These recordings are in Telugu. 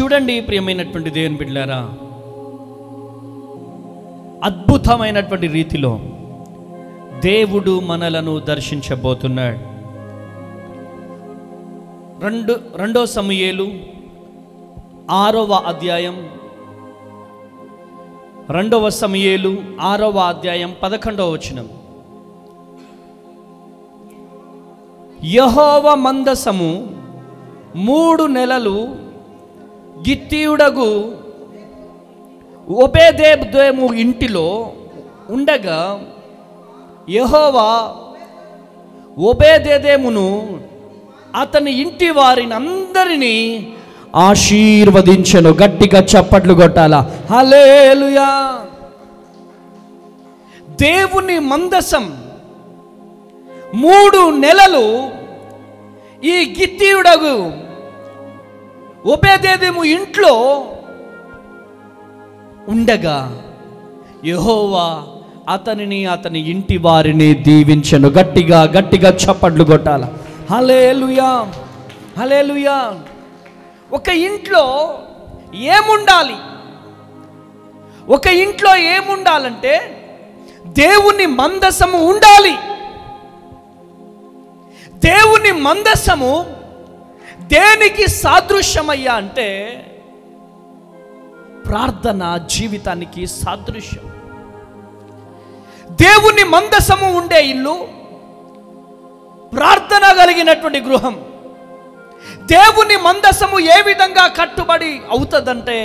చూడండి ప్రియమైనటువంటి దేవుని బిడ్డలారా, అద్భుతమైనటువంటి రీతిలో దేవుడు మనలను దర్శించబోతున్నాడు. రెండో సమూయేలు 6వ అధ్యాయం, 2వ సమూయేలు 6వ అధ్యాయం 11వ వచనం. యెహోవా మందసము 3 నెలలు గిత్తీయుడగు ఓబేదెదోము ఇంటిలో ఉండగా యెహోవా ఓబేదెదోమును అతని ఇంటి వారిని అందరినీ ఆశీర్వదించెను. గట్టిగా చప్పట్లు కొట్టాలా, హల్లెలూయా. దేవుని మందసం 3 నెలలు ఈ గిత్తీయుడగు ఓబేదెదోము ఇంట్లో ఉండగా యెహోవా అతనిని అతని ఇంటి వారిని దీవించెను. గట్టిగా గట్టిగా చప్పట్లు కొట్టాల, హల్లెలూయా, హల్లెలూయా. ఒక ఇంట్లో ఏముండాలి? ఒక ఇంట్లో ఏముండాలంటే దేవుని మందసము ఉండాలి. దేవుని మందసము దేనికి సాదృశ్యమయ్యా అంటే ప్రార్థన జీవితానికి సాదృశ్యం. దేవుని మందసము ఉండే ఇల్లు ప్రార్థన కలిగినటువంటి గృహం. దేవుని మందసము ఏ విధంగా కట్టుబడి అవుతుందంటే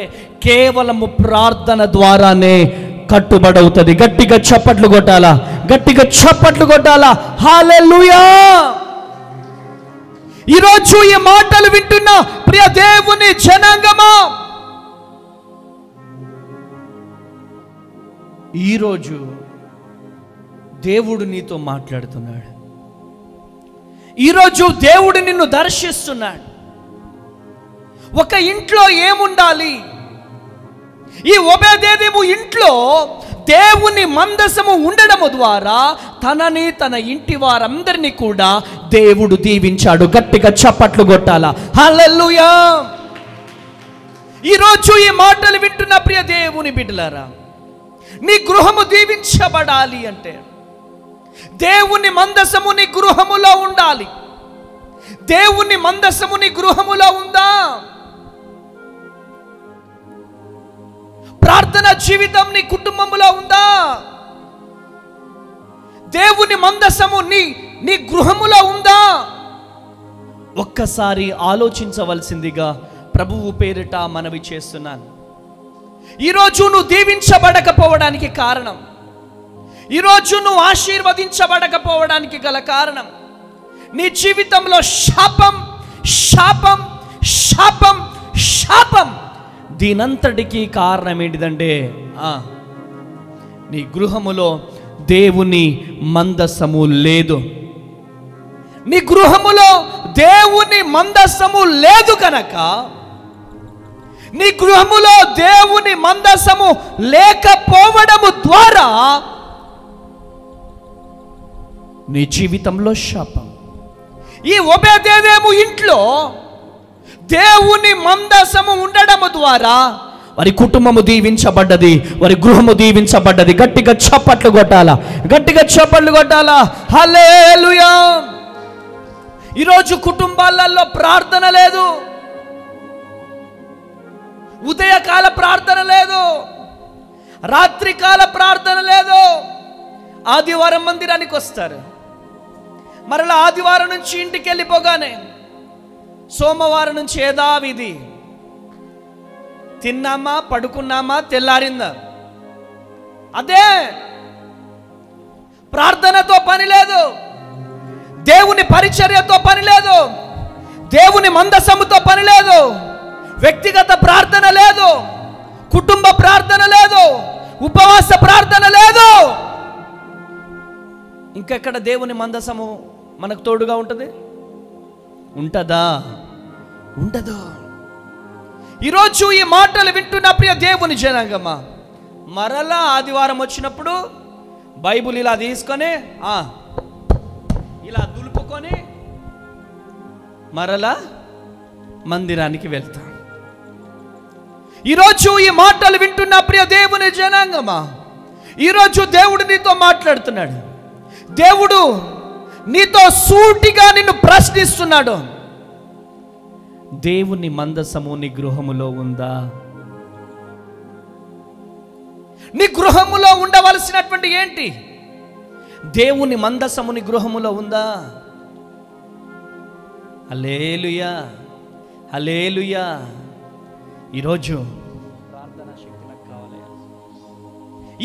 కేవలము ప్రార్థన ద్వారానే కట్టుబడి అవుతుంది. గట్టిగా చప్పట్లు కొట్టాలా, గట్టిగా చప్పట్లు కొట్టాలా, హల్లెలూయా. ఈరోజు ఈ మాటలు వింటున్న ప్రియ దేవుని జనాంగమా, ఈరోజు దేవుడు నీతో మాట్లాడుతున్నాడు. ఈరోజు దేవుడు నిన్ను దర్శిస్తున్నాడు. ఒక ఇంట్లో ఏముండాలి? ఈ ఓబేదెదోము ఇంట్లో దేవుని మందసము ఉండడము ద్వారా తనని తన ఇంటి వారందరినీ కూడా దేవుడు దీవించాడు. గట్టిగా చప్పట్లు కొట్టాలా, హల్లెలూయా. ఈరోజు ఈ మాటలు వింటున్న ప్రియ దేవుని బిడ్డలారా, నీ గృహము దీవించబడాలి అంటే దేవుని మందసము నీ గృహములో ఉండాలి. దేవుని మందసము నీ గృహములో ఉందా? ప్రార్థన జీవితం నీ కుటుంబములో ఉందా? దేవుని మందసము నీ గృహములో ఉందా? ఒక్కసారి ఆలోచించవలసిందిగా ప్రభువు పేరిట మనవి చేస్తున్నాను. ఈరోజు నువ్వు దీవించబడకపోవడానికి కారణం, ఈరోజు నువ్వు ఆశీర్వదించబడకపోవడానికి గల కారణం నీ జీవితంలో శాపం, శాపం, శాపం, శాపం. దీనంతటికీ కారణం ఏంటిదంటే నీ గృహములో దేవుని మందసము లేదు. నీ గృహములో దేవుని మందసము లేదు కనుక, నీ గృహములో దేవుని మందసము లేకపోవడము ద్వారా నీ జీవితంలో శాపం. ఈ ఓబేదెదోము ఇంట్లో దేవుని మందసము ఉండడము ద్వారా వారి కుటుంబము దీవించబడ్డది, వారి గృహము దీవించబడ్డది. గట్టిగా చప్పట్లు కొట్టాలా, గట్టిగా చప్పట్లు కొట్టాలా, హల్లెలూయా. ఈరోజు కుటుంబాలలో ప్రార్థన లేదు, ఉదయకాల ప్రార్థన లేదు, రాత్రికాల ప్రార్థన లేదు. ఆదివారం మందిరానికి వస్తారు, మరలా ఆదివారం నుంచి ఇంటికి వెళ్ళిపోగానే సోమవారం నుంచి యథావిధి తిన్నామా, పడుకున్నామా, తెల్లారిందా. అదే ప్రార్థనతో పని లేదు, దేవుని పరిచర్యతో పని లేదు, దేవుని మందసముతో పని లేదు, వ్యక్తిగత ప్రార్థన లేదు, కుటుంబ ప్రార్థన లేదు, ఉపవాస ప్రార్థన లేదు. ఇంకెక్కడ దేవుని మందసము మనకు తోడుగా ఉంటుంది? ఉంటదా? ఉండదు. ఈరోజు ఈ మాటలు వింటున్న ప్రియ దేవుని జనాంగమా, మరలా ఆదివారం వచ్చినప్పుడు బైబుల్ ఇలా తీసుకొని ఇలా దులుపుకొని మరలా మందిరానికి వెళ్తాం. ఈరోజు ఈ మాటలు వింటున్న ప్రియ దేవుని జనాంగమా, ఈరోజు దేవుడు నీతో మాట్లాడుతున్నాడు. దేవుడు నీతో సూటిగా నిన్ను ప్రశ్నిస్తున్నాడు. దేవుని మందసము నీ గృహములో ఉందా? నీ గృహములో ఉండవలసినటువంటి ఏంటి? దేవుని మందసము నీ గృహములో ఉందా? హల్లెలూయా, హల్లెలూయా. ఈరోజు ప్రార్థనా శక్తి నాకు కావాలి.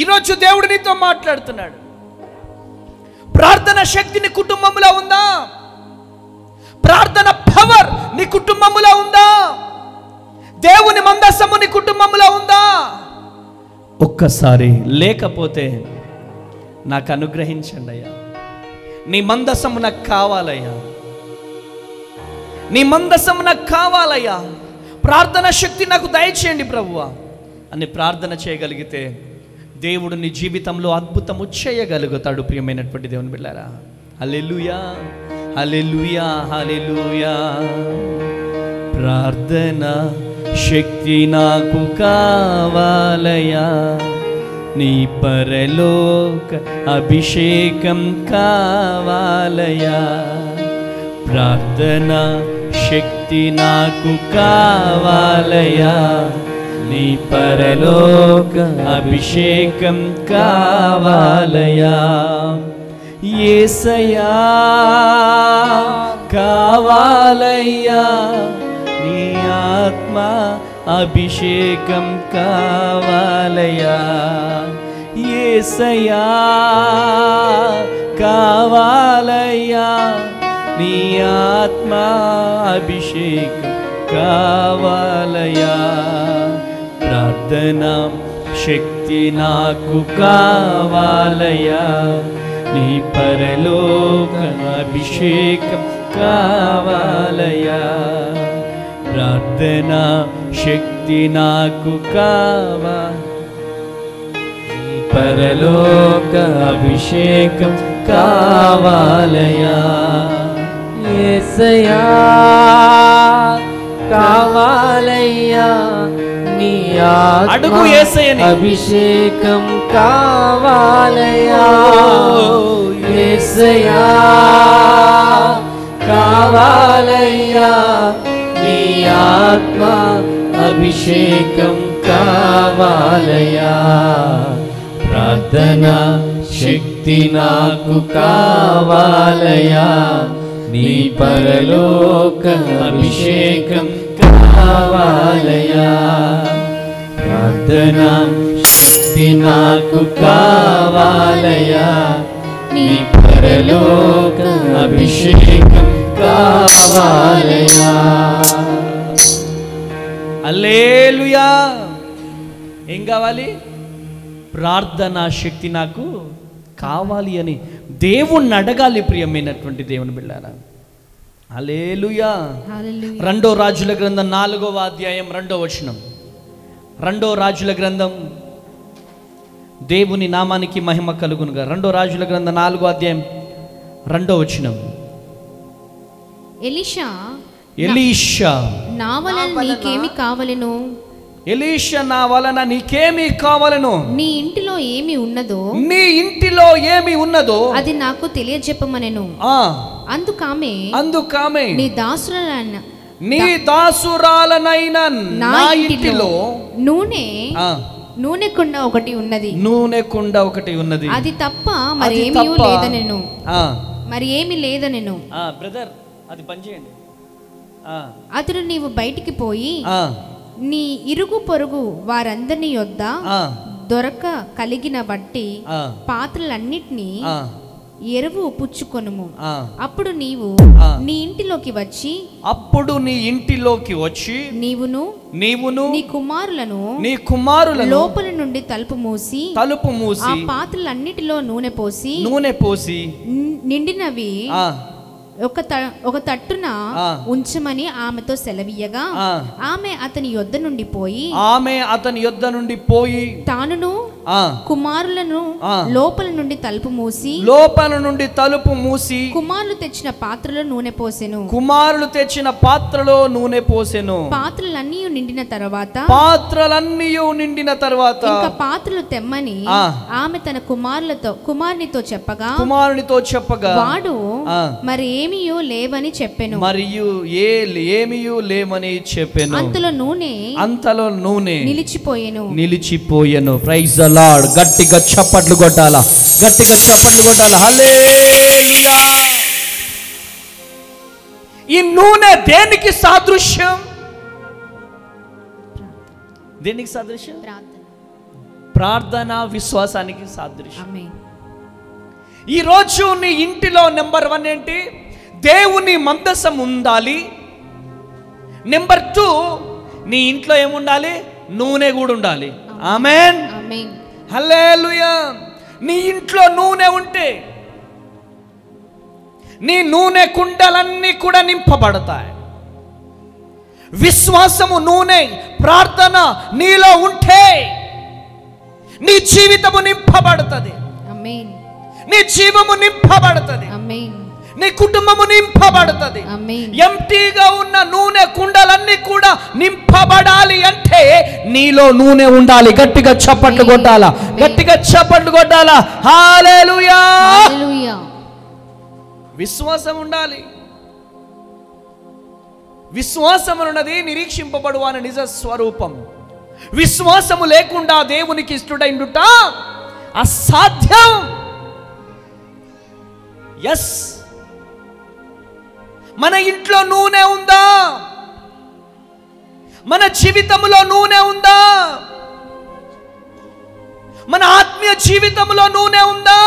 ఈరోజు దేవుడు నీతో మాట్లాడుతున్నాడు. ప్రార్థన శక్తి నీ కుటుంబంలో ఉందా? ప్రార్థన పవర్ నీ కుటుంబంలో ఉందా? దేవుని మందసము నీ కుటుంబంలో ఉందా? ఒక్కసారి లేకపోతే నాకు అనుగ్రహించండి అయ్యా. నీ మందసము నాకు కావాలయ్యా, నీ మందసము నాకు కావాలయ్యా. ప్రార్థన శక్తి నాకు దయచేయండి ప్రభువా అని ప్రార్థన చేయగలిగితే దేవుడు నీ జీవితంలో అద్భుతము చేయగలుగుతాడు. ప్రియమైనటువంటి దేవుని బిడ్డలారా, హల్లెలూయా, హల్లెలూయా, హల్లెలూయా. ప్రార్థన శక్తి నాకు కావాలయ్యా, నీ పరలోక అభిషేకం కావాలయ్యా. ప్రార్థన శక్తి నాకు కావాలయ్యా, నీ పరలోక అభిషేకం కావాలయ్యా. యేసయ్యా కావాలయ్యా, నీ ఆత్మ అభిషేకం కావాలయ్యా. యేసయ్యా కావాలయ్యా, నీ ఆత్మ అభిషేకం కావాలయ్యా. ప్రార్థన శక్తి నాకు కావాలయ్యా, నీ పరలోక అభిషేకం కావాలయ్యా. ప్రార్థన శక్తి నాకు కావాలి, నీ పరలోక అభిషేకం కావాలయ్యా. యేసయ్యా కావాలయ్యా, నీ అడుగు యేసయ్యని. అభిషేకం కావాలయ్యా. యేసయ్యా కావాలయ్యా, నీ ఆత్మ అభిషేకం కావాలయ్యా. ప్రార్థన శక్తి నాకు కావాలయ్యా, నీ పరలోక అభిషేకం కావాలయ్యా. ప్రార్థన శక్తి నాకు కావాలయ్యా, నీ పరలోక అభిషేకం కావాలయ్యా. హల్లెలూయా. ఏం కావాలి? ప్రార్థనా శక్తి నాకు కావాలి అని దేవుణ్ణి అడగాలి. ప్రియమైనటువంటి దేవుని బిడ్డలారా, హల్లెలూయా. రెండో రాజుల గ్రంథం 4వ అధ్యాయం 2వ వచనం. రెండో రాజుల గ్రంథం, దేవుని నామానికి మహిమ కలుగునుగా. రెండో రాజుల గ్రంథం 4వ అధ్యాయం 2వ వచనం. ఎలీషా నా వలన నీకేమి కావలెను? ఎలీషా నా వలన నీకేమి కావలెను? నీ ఇంటిలో ఏమి ఉన్నదో, నీ ఇంటిలో ఏమి ఉన్నదో అది నాకు తెలియజెప్పమనెను. అందుకామె నీ దాసురాలనైన నా ఇంటిలో నూనె కుండ ఒకటి ఉన్నది, అది తప్ప మరేమీ లేదనెను. మరి ఏమి లేదనెను. బ్రదర్ అది పని చేయండి. అతడు నీవు బయటికి పోయి నీ ఇరుగు పొరుగు వారందరినీ యొద్ద దొరక కలిగిన బట్టి పాత్రలన్నిటినీ ఎరువు పుచ్చుకొనుము. అప్పుడు నీవు నీ ఇంటిలోకి వచ్చి నీవును నీ కుమారులను లోపల నుండి తలుపు మూసి ఆ పాత్రలన్నిటిలో నూనె పోసి నిండినవి ఒక తట్టున ఉంచమని ఆమెతో సెలవీయగా ఆమె అతని యొద్ద నుండి పోయి తానును కుమారులను లోపల నుండి తలుపు మూసి కుమారులు తెచ్చిన పాత్రలో నూనె పోసెను. పాత్రలన్నీ నిండిన తర్వాత ఇంకా పాత్రలు తెమ్మని ఆమె తన కుమారునితో చెప్పగా వాడు మరి ఏమీయూ లేవని చెప్పెను. అంతలో నూనె నిలిచిపోయెను. Praise the lord. గట్టిగా చప్పట్లు కొట్టాలా, హల్లెలూయా. ఈ నూనె దేనికి సాదృశ్యం? ప్రార్థన, విశ్వాసానికి సాదృశ్యం. ఈరోజు నీ ఇంటిలో నెంబర్ 1 ఏంటి? దేవుని మందసం ఉండాలి. నెంబర్ 2, నీ ఇంట్లో ఏముండాలి? నూనె కూడా ఉండాలి. ఆమేన్, హల్లెలూయా. నీ ఇంట్లో నూనె ఉంటే నీ నూనె కుండలన్నీ కూడా నింపబడతాయి. విశ్వాసము, నూనె, ప్రార్థన నీలో ఉంటే నీ జీవితము నింపబడుతుంది. నీ జీవము నింపబడుతుంది. నీ కుటుంబము నింపబడుతుంది. ఎంటీగా ఉన్న నూనె కుండలన్నీ కూడా నింపబడాలి అంటే నీలో నూనె ఉండాలి. గట్టిగా చప్పట్లు కొట్టాలా, హల్లెలూయా. విశ్వాసం ఉండాలి. విశ్వాసమున్నది నిరీక్షింపబడు అని నిజ స్వరూపం. విశ్వాసము లేకుండా దేవునికి ఇష్టడైండుట అసాధ్యం. ఎస్, మన ఇంట్లో నూనె ఉందా? మన జీవితంలో నూనె ఉందా? మన ఆత్మీయ జీవితంలో నూనె ఉందా?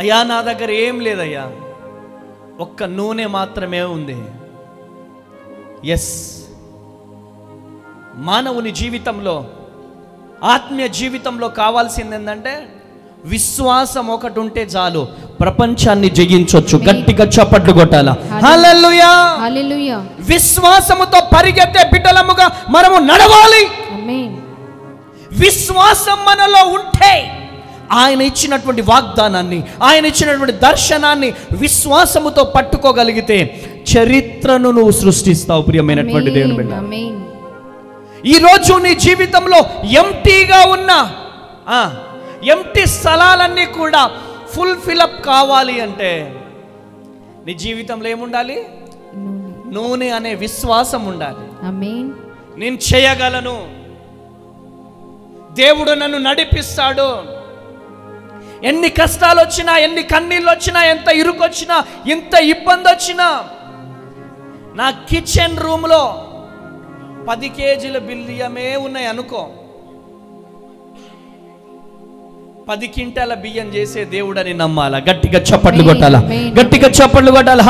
అయ్యా నా దగ్గర ఏం లేదయ్యా, ఒక్క నూనె మాత్రమే ఉంది. ఎస్, మానవుని జీవితంలో, ఆత్మీయ జీవితంలో కావాల్సింది ఏంటంటే విశ్వాసం ఒకటి ఉంటే చాలు, ప్రపంచాన్ని జయించొచ్చు. గట్టిగా చప్పట్లు కొట్టాలా, హల్లెలూయా. విశ్వాసముతో పరిగెత్తే బిడ్డలముగా మనము నడవాలి. విశ్వాసం మనలో ఉంటే ఆయన ఇచ్చినటువంటి వాగ్దానాన్ని, ఆయన ఇచ్చినటువంటి దర్శనాన్ని విశ్వాసముతో పట్టుకోగలిగితే చరిత్రను నువ్వు సృష్టిస్తావు. ప్రియమైనటువంటి దేవుని బిడ్డ, ఈరోజు నీ జీవితంలో ఎంటీగా ఉన్న ఎంటీ స్థలాలన్నీ కూడా ఫుల్ఫిలప్ కావాలి అంటే నీ జీవితంలో ఏముండాలి? నూనె అనే విశ్వాసం ఉండాలి. నేను చేయగలను, దేవుడు నన్ను నడిపిస్తాడు. ఎన్ని కష్టాలు వచ్చినా, ఎన్ని కన్నీళ్ళు వచ్చినా, ఎంత ఇరుకొచ్చినా, ఎంత ఇబ్బంది వచ్చినా, నా కిచెన్ రూమ్లో 10 కేజీల బియ్యమే ఉన్నాయి అనుకో, 10 క్వింటాల బియ్యం చేసే దేవుడని నమ్మాలా. గట్టిగా చప్పట్లు కొట్టాలా,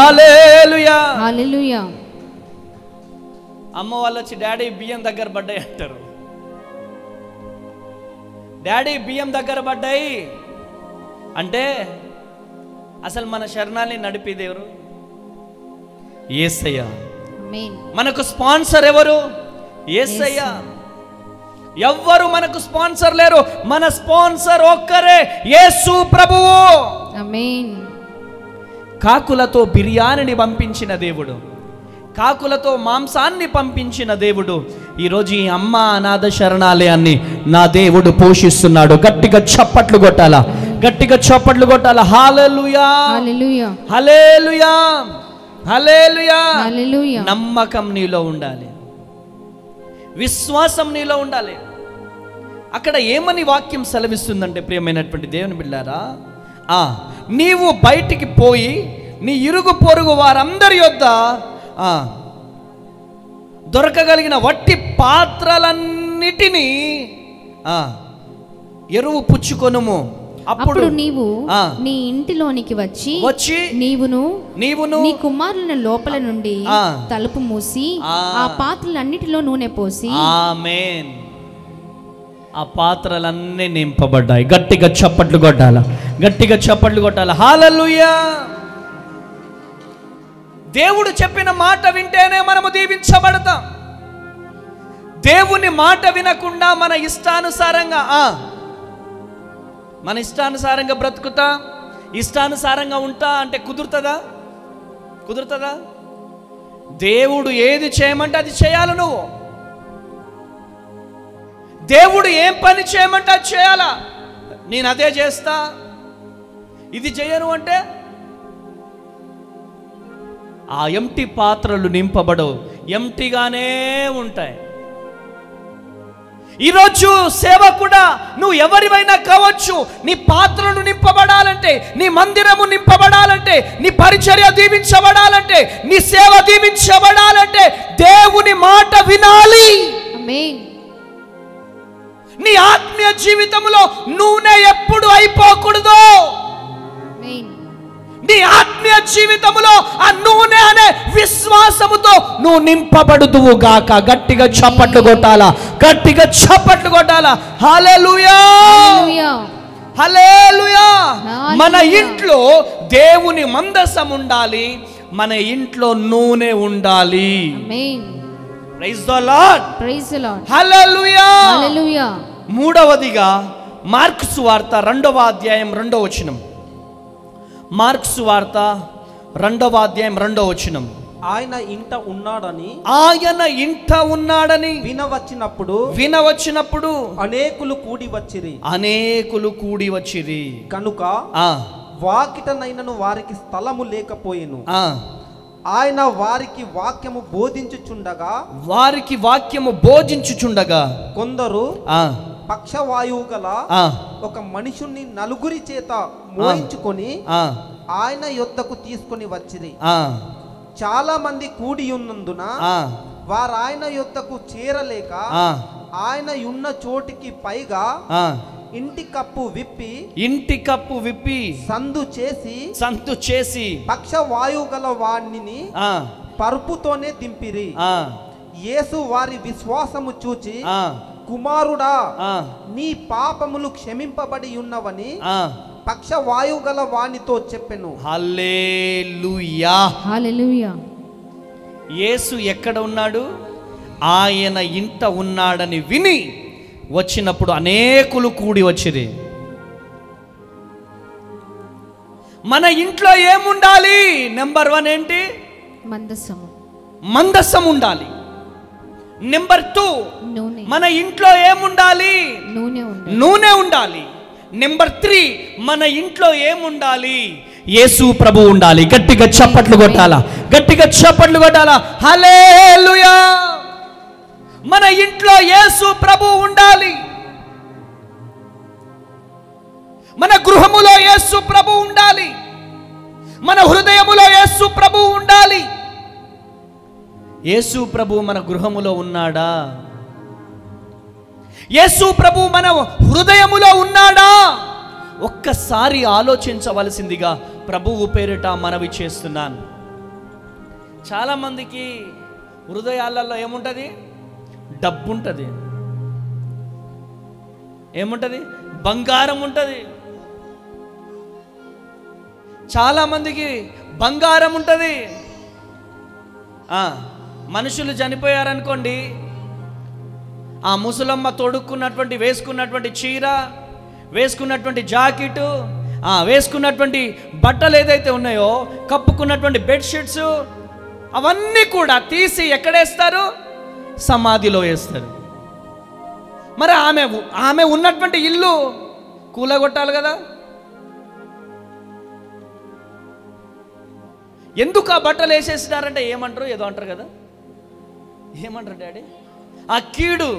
హల్లెలూయా. అమ్మ వాళ్ళు వచ్చి డాడీ బియ్యం దగ్గర పడ్డాయి అంటారు. డాడీ బియ్యం దగ్గర పడ్డాయి అంటే అసలు మన శరణాన్ని నడిపేది ఎవరు? యేసయ్య. మనకు స్పాన్సర్ ఎవరు? యేసయ్య. ఎవ్వరు మనకు స్పాన్సర్ లేరు. మన స్పాన్సర్ ఒక్కరే, యేసు ప్రభువు. ఆమేన్. కాకులతో బిర్యానీని పంపించిన దేవుడు, కాకులతో మాంసాన్ని పంపించిన దేవుడు ఈరోజు ఈ అమ్మ అనాథ శరణాలయాన్ని నా దేవుడు పోషిస్తున్నాడు. గట్టిగా చప్పట్లు కొట్టాలా, హల్లెలూయా, హల్లెలూయా, హల్లెలూయా. నమ్మకం నీలో ఉండాలి, విశ్వాసం నీలో ఉండాలి. అక్కడ ఏమని వాక్యం సెలవిస్తుందంటే ప్రియమైనటువంటి దేవుని బిడ్డారా, నీవు బయటికి పోయి నీ ఇరుగు పొరుగు వారందరి యొద్ద దొరకగలిగిన వట్టి పాత్రలన్నిటినీ ఎరువు పుచ్చుకొనుము. అప్పుడు నీవు నీ ఇంటిలోనికి వచ్చి నీవును నీ కుమారుల లోపల నుండి తలుపు మూసి ఆ పాత్రలన్నిటిలో నూనె పోసి. ఆమేన్. ఆ పాత్రలన్నీ నింపబడ్డాయి. గట్టిగా చప్పట్లు కొట్టాల, హల్లెలూయా. దేవుడు చెప్పిన మాట వింటేనే మనము దీవించబడతాం. దేవుని మాట వినకుండా మన ఇష్టానుసారంగా బ్రతుకుతా, ఇష్టానుసారంగా ఉంటా అంటే కుదురుతుందా? దేవుడు ఏది చేయమంటే అది చేయాలి. నువ్వు దేవుడు ఏం పని చేయమంటే అది చేయాలా. నేను అదే చేస్తా, ఇది చేయను అంటే ఆ ఎంటీ పాత్రలు నింపబడవు, ఎంటీగానే ఉంటాయి. ఈరోజు సేవ కూడా నువ్వు ఎవరివైనా కావచ్చు, నీ పాత్రలు నింపబడాలంటే, నీ మందిరము నింపబడాలంటే, నీ పరిచర్య దీవించబడాలంటే, నీ సేవ దీవించబడాలంటే దేవుని మాట వినాలి. ఆమేన్. నీ ఆత్మీయ జీవితంలో నూనె ఎప్పుడు అయిపోకూడదు. ఆమేన్. నీ ఆత్మీయ జీవితంలో ఆ నూనె అనే విశ్వాసముతో నువ్వు నింపబడుదువు గాక. గట్టిగా చప్పట్లు కొట్టాలా, గట్టిగా చప్పట్లు కొట్టాలా. హల్లెలూయా, హల్లెలూయా, హల్లెలూయా. హల్లెలూయా. మన ఇంట్లో దేవుని మందసం ఉండాలి, మన ఇంట్లో నూనె ఉండాలి. Amen. Praise the lord, praise the lord. Hallelujah, hallelujah. మూడవదిగా మార్కు సువార్త 2వ అధ్యాయం 2వ వచనం. మార్కు సువార్త 2వ అధ్యాయం 2వ వచనం. ఆయన ఇంట ఉన్నాడని వినవచ్చినప్పుడు అనేకులు కూడి వచ్చిరి. కనుక వాకిటనైనను వారికి స్థలము లేకపోయెను. ఆయన వారికి వాక్యము బోధించుచుండగా కొందరు పక్షవాయువు గల ఒక మనుషుణ్ణి నలుగురి చేత మోయించుకొని ఆయన యొద్దకు తీసుకొని వచ్చిరి. చాలా మంది కూడి ఉన్నందున వారు ఆయన యొద్దకు చేరలేక ఆయన ఉన్న చోటికి పైగా ఇంటి కప్పు విప్పి సందు చేసి పక్షవాయువు గల వాణ్ణిని పరుపుతోనే దింపిరి. యేసు వారి విశ్వాసము చూచి, కుమారుడా, నీ పాపములు క్షమింపబడి ఉన్నవని పక్షవాయువు గల వానితో చెప్పెను. హల్లెలూయా, హల్లెలూయా. యేసు ఎక్కడ ఉన్నాడు? ఆయన ఇంట ఉన్నాడని విని వచ్చినప్పుడు అనేకులు కూడి వచ్చిరి. మన ఇంట్లో ఏముండాలి? నెంబర్ 1 ఏంటి? మందసం ఉండాలి. నెంబర్ 2 మన ఇంట్లో ఏముండాలి? నూనె ఉండాలి. నెంబర్ 3 మన ఇంట్లో ఏముండాలి? యేసు ప్రభు ఉండాలి. గట్టిగా చప్పట్లు కొట్టాలా, గట్టిగా చప్పట్లు కొట్టాలా. హల్లెలూయా. మన ఇంట్లో యేసు ప్రభు ఉండాలి. మన గృహములో యేసు ప్రభు ఉండాలి. మన హృదయములో యేసు ప్రభు ఉండాలి. యేసు ప్రభు మన గృహములో ఉన్నాడా? యేసు ప్రభు మన హృదయములో ఉన్నాడా? ఒక్కసారి ఆలోచించవలసిందిగా ప్రభువు పేరిట మనవి చేస్తున్నాను. చాలా మందికి హృదయాలలో ఏముంటుంది? డబ్బు ఉంటుంది, ఏముంటుంది? బంగారం ఉంటుంది. చాలా మందికి బంగారం ఉంటుంది. మనుషులు చనిపోయారనుకోండి, ఆ ముసలమ్మ తొడుక్కున్నటువంటి వేసుకున్నటువంటి చీర, వేసుకున్నటువంటి జాకెట్, వేసుకున్నటువంటి బట్టలు ఏదైతే ఉన్నాయో, కప్పుకున్నటువంటి బెడ్షీట్స్, అవన్నీ కూడా తీసి ఎక్కడేస్తారు? సమాధిలో వేస్తారు. మరి ఆమె ఉన్నటువంటి ఇల్లు కూలగొట్టాలి కదా. ఎందుకు ఆ బట్టలు వేసేసినారంటే ఏమంటారు? ఏదో అంటారు కదా. ఏమంటారు డాడీ? ఆ కీడు.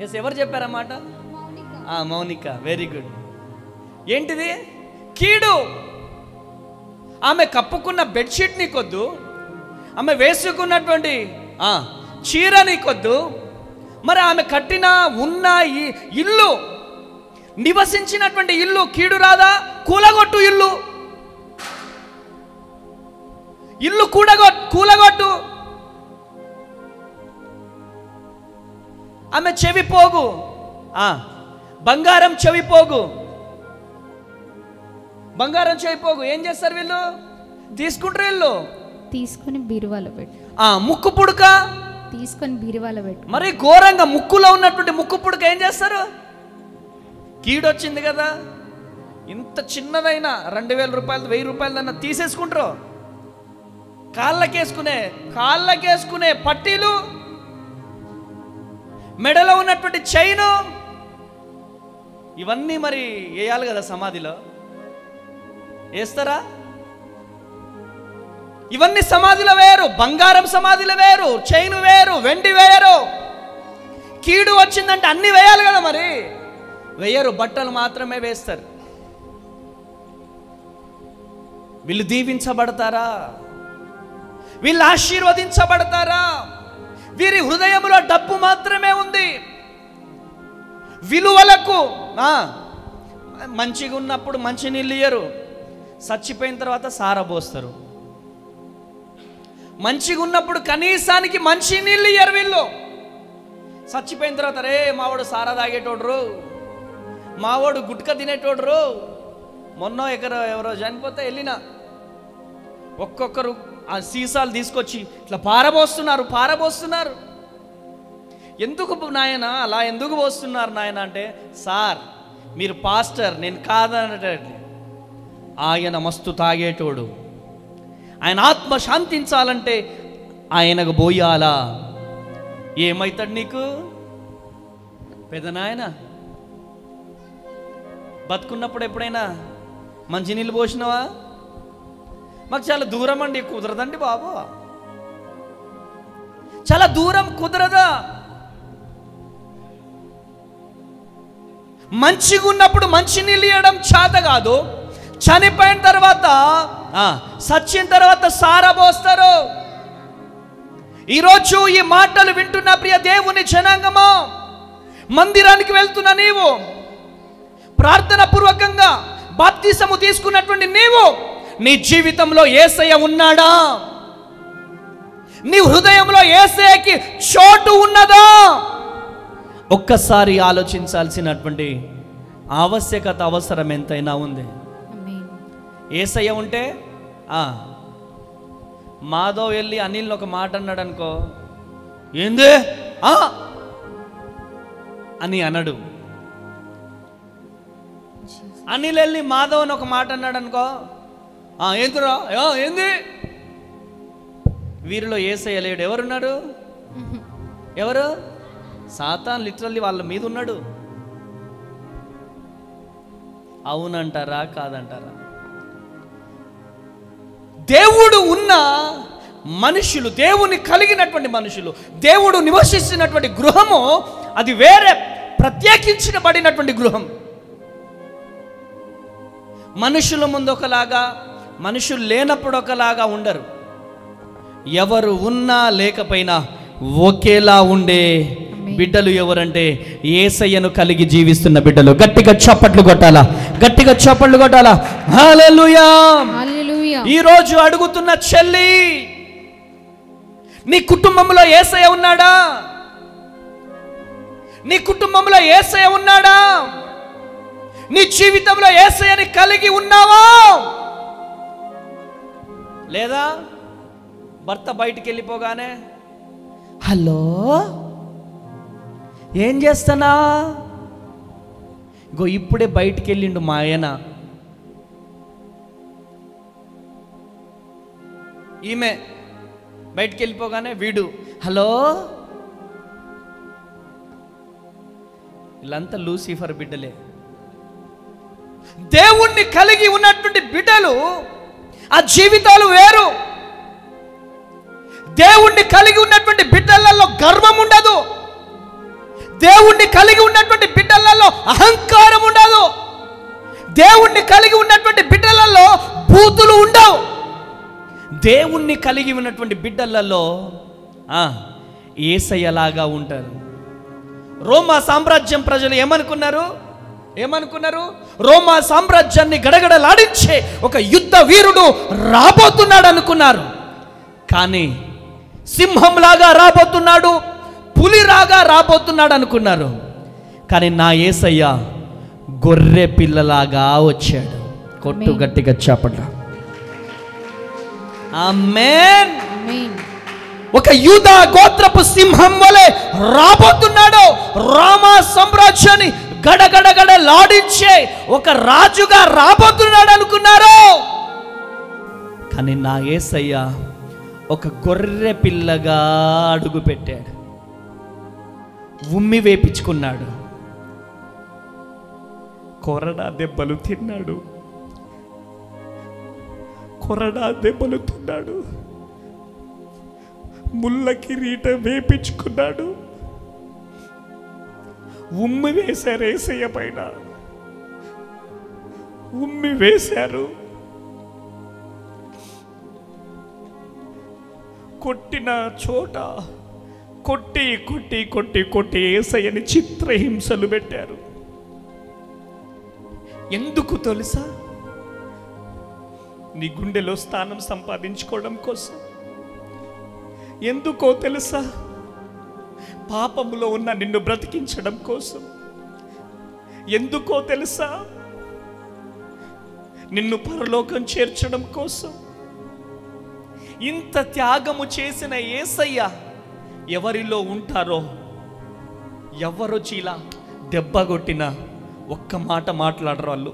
ఎస్, ఎవరు చెప్పారన్నమాట? మౌనిక. Very good. ఏంటిది? కీడు. ఆమె కప్పుకున్న బెడ్షీట్ నీకొద్దు, ఆమె వేసుకున్నటువంటి చీర నీకొద్దు, మరి ఆమె కట్టిన ఉన్న ఇల్లు, నివసించినటువంటి ఇల్లు కీడు రాదా? కూలగొట్టు ఇల్లు కూలగొట్టు. ఆమె చెవిపోగు, బంగారం చెవిపోగు. ఏం చేస్తారు వీళ్ళు? తీసుకుంటారు, వీళ్ళు తీసుకుని బీరువాలో పెట్టి. ముక్కు పుడక తీసుకొని బీరువాలో పెట్టు. మరి ఘోరంగా ముక్కులో ఉన్నటువంటి ముక్కు పుడక ఏం చేస్తారు? కీడొచ్చింది కదా, ఇంత చిన్నదైనా 2000 రూపాయలు 1000 రూపాయలదన్నా తీసేసుకుంటారు. కాళ్ళకేసుకునే పట్టీలు, మెడలో ఉన్నటువంటి చైను, ఇవన్నీ మరి వేయాలి కదా సమాధిలో. వేస్తారా? ఇవన్నీ సమాధిలో వేరు. బంగారం సమాధిలో వేరు, చైను వేరు, వెండి వేరు. కీడు వచ్చిందంటే అన్ని వేయాలి కదా, మరి వేయరు. బట్టలు మాత్రమే వేస్తారు. వీళ్ళు దీవించబడతారా? వీళ్ళు ఆశీర్వదించబడతారా? వీరి హృదయంలో డబ్బు మాత్రమే ఉంది. విలువలకు మంచిగా ఉన్నప్పుడు మంచి నీళ్ళు ఇయ్యరు, చచ్చిపోయిన తర్వాత సారబోస్తారు. మంచిగా ఉన్నప్పుడు కనీసానికి మంచి నీళ్ళు ఇయ్యరు వీళ్ళు. చచ్చిపోయిన తర్వాత రే మావాడు సారా తాగేటోడ్రు, మావాడు గుట్క తినేటోడ్రు. మొన్న ఎవరో చనిపోతే వెళ్ళినా ఒక్కొక్కరు ఆ సీసాలు తీసుకొచ్చి ఇట్లా పారబోస్తున్నారు. ఎందుకు నాయన అలా ఎందుకు పోస్తున్నారు నాయన అంటే, సార్ మీరు పాస్టర్, నేను కాదనట్లే. ఆయన మస్తు తాగేటోడు, ఆయన ఆత్మ శాంతించాలంటే ఆయనకు పోయాలా. ఏమవుతాడు నీకు పెదనాయన? బతుకున్నప్పుడు ఎప్పుడైనా మంచినీళ్ళు పోసినావా? మాకు చాలా దూరం అండి, కుదరదండి బాబు, చాలా దూరం, కుదరదా? మంచిగా ఉన్నప్పుడు మంచినీళ్ళు ఇవ్వడం చేత కాదు, చనిపోయిన తర్వాత సచ్చిన తర్వాత సారబోస్తారు. ఈరోజు ఈ మాటలు వింటున్న ప్రియ దేవుని జనాంగమా, మందిరానికి వెళ్తున్న నీవు, ప్రార్థన పూర్వకంగా బాప్తిసము తీసుకున్నటువంటి నీవు, నీ జీవితంలో యేసయ్య ఉన్నాడా? నీ హృదయంలో యేసయ్యకి చోటు ఉన్నదా? ఒక్కసారి ఆలోచించాల్సినటువంటి ఆవశ్యకత, అవసరం ఎంతైనా ఉంది. యేసయ్య ఉంటే మాధవ్ వెళ్ళి అనిల్ని ఒక మాట అన్నాడు అనుకో, ఏంది అని అనడు. అనిల్ వెళ్ళి మాధవ్ అని ఒక మాట అన్నాడు అనుకో, ఏందిరా ఏంది? వీరిలో యేసయ్య లేడు. ఎవరున్నాడు? ఎవరు? సాతాన్ లిటరల్లీ వాళ్ళ మీద ఉన్నాడు. అవునంటారా కాదంటారా? దేవుడు ఉన్న మనుషులు, దేవుని కలిగినటువంటి మనుషులు, దేవుడు నివసిస్తున్నటువంటి గృహము అది వేరే, ప్రత్యేకించబడినటువంటి గృహం. మనుషుల ముందు ఒకలాగా, మనుషులు లేనప్పుడు ఒకలాగా ఉండరు. ఎవరు ఉన్నా లేకపోయినా ఒకేలా ఉండే బిడ్డలు ఎవరంటే యేసయ్యను కలిగి జీవిస్తున్న బిడ్డలు. గట్టిగా చప్పట్లు కొట్టాలా, గట్టిగా చప్పట్లు కొట్టాలా. హల్లెలూయా. ఈరోజు అడుగుతున్న చెల్లి, నీ కుటుంబంలో యేసయ్య ఉన్నాడా? నీ కుటుంబంలో యేసయ్య ఉన్నాడా? నీ జీవితంలో యేసయ్యని కలిగి ఉన్నావా? లేదా భర్త బయటికి వెళ్ళిపోగానే హలో ఏం చేస్తానా, ఇగో ఇప్పుడే బయటికి వెళ్ళిండు మా ఆయన, ఈమె బయటికి వెళ్ళిపోగానే వీడు హలో. వీళ్ళంతా లూసిఫర్ బిడ్డలే. దేవుణ్ణి కలిగి ఉన్నటువంటి బిడ్డలు ఆ జీవితాలు వేరు. దేవుణ్ణి కలిగి ఉన్నటువంటి బిడ్డలలో గర్వం ఉండదు. దేవుణ్ణి కలిగి ఉన్నటువంటి బిడ్డలలో అహంకారం ఉండదు. దేవుణ్ణి కలిగి ఉన్నటువంటి బిడ్డలలో బూతులు ఉండవు. దేవుణ్ణి కలిగి ఉన్నటువంటి బిడ్డలలో యేసయ్యలాగా ఉంటారు. రోమా సామ్రాజ్యం ప్రజలు ఏమనుకున్నారు? రోమా సామ్రాజ్యాన్ని గడగడలాడించే ఒక యుద్ధ వీరుడు రాబోతున్నాడు అనుకున్నారు. కానీ సింహంలాగా రాబోతున్నాడు, పులిలాగా రాబోతున్నాడు అనుకున్నారు. కానీ నా యేసయ్య గొర్రె పిల్లలాగా వచ్చాడు. కొట్టు గట్టిగా చప్పట్ల. ఆమేన్. ఒక యూదా గోత్రపు సింహం వలె రాబోతున్నాడు. రామా సామ్రాజ్యాన్ని గడగడగడ లాడించే ఒక రాజుగా రాబోతున్నాడు అనుకున్నారు. కానీ నా యేసయ్య ఒక గొర్రె పిల్లగా అడుగు పెట్టాడు. ఉమ్మి వేపించుకున్నాడు, కొరడా దెబ్బలు తిన్నాడు, కొరడా దెబ్బలు తిన్నాడు, ముళ్ళ కిరీటం వేపించుకున్నాడు, ఉమ్మి వేశారు యేసయ్య పైన, ఉమ్మి వేశారు. కొట్టిన చోట కొట్టి కొట్టి కొట్టి కొట్టి యేసయ్యని చిత్రహింసలు పెట్టారు. ఎందుకు తెలుసా? నీ గుండెలో స్థానం సంపాదించుకోవడం కోసం. ఎందుకో తెలుసా? పాపములో ఉన్న నిన్ను బ్రతికించడం కోసం. ఎందుకో తెలుసా? నిన్ను పరలోకం చేర్చడం కోసం. ఇంత త్యాగము చేసిన యేసయ్య ఎవరిలో ఉంటారో, ఎవరొచ్చి ఇలా దెబ్బ కొట్టినా ఒక్క మాట మాట్లాడరు వాళ్ళు.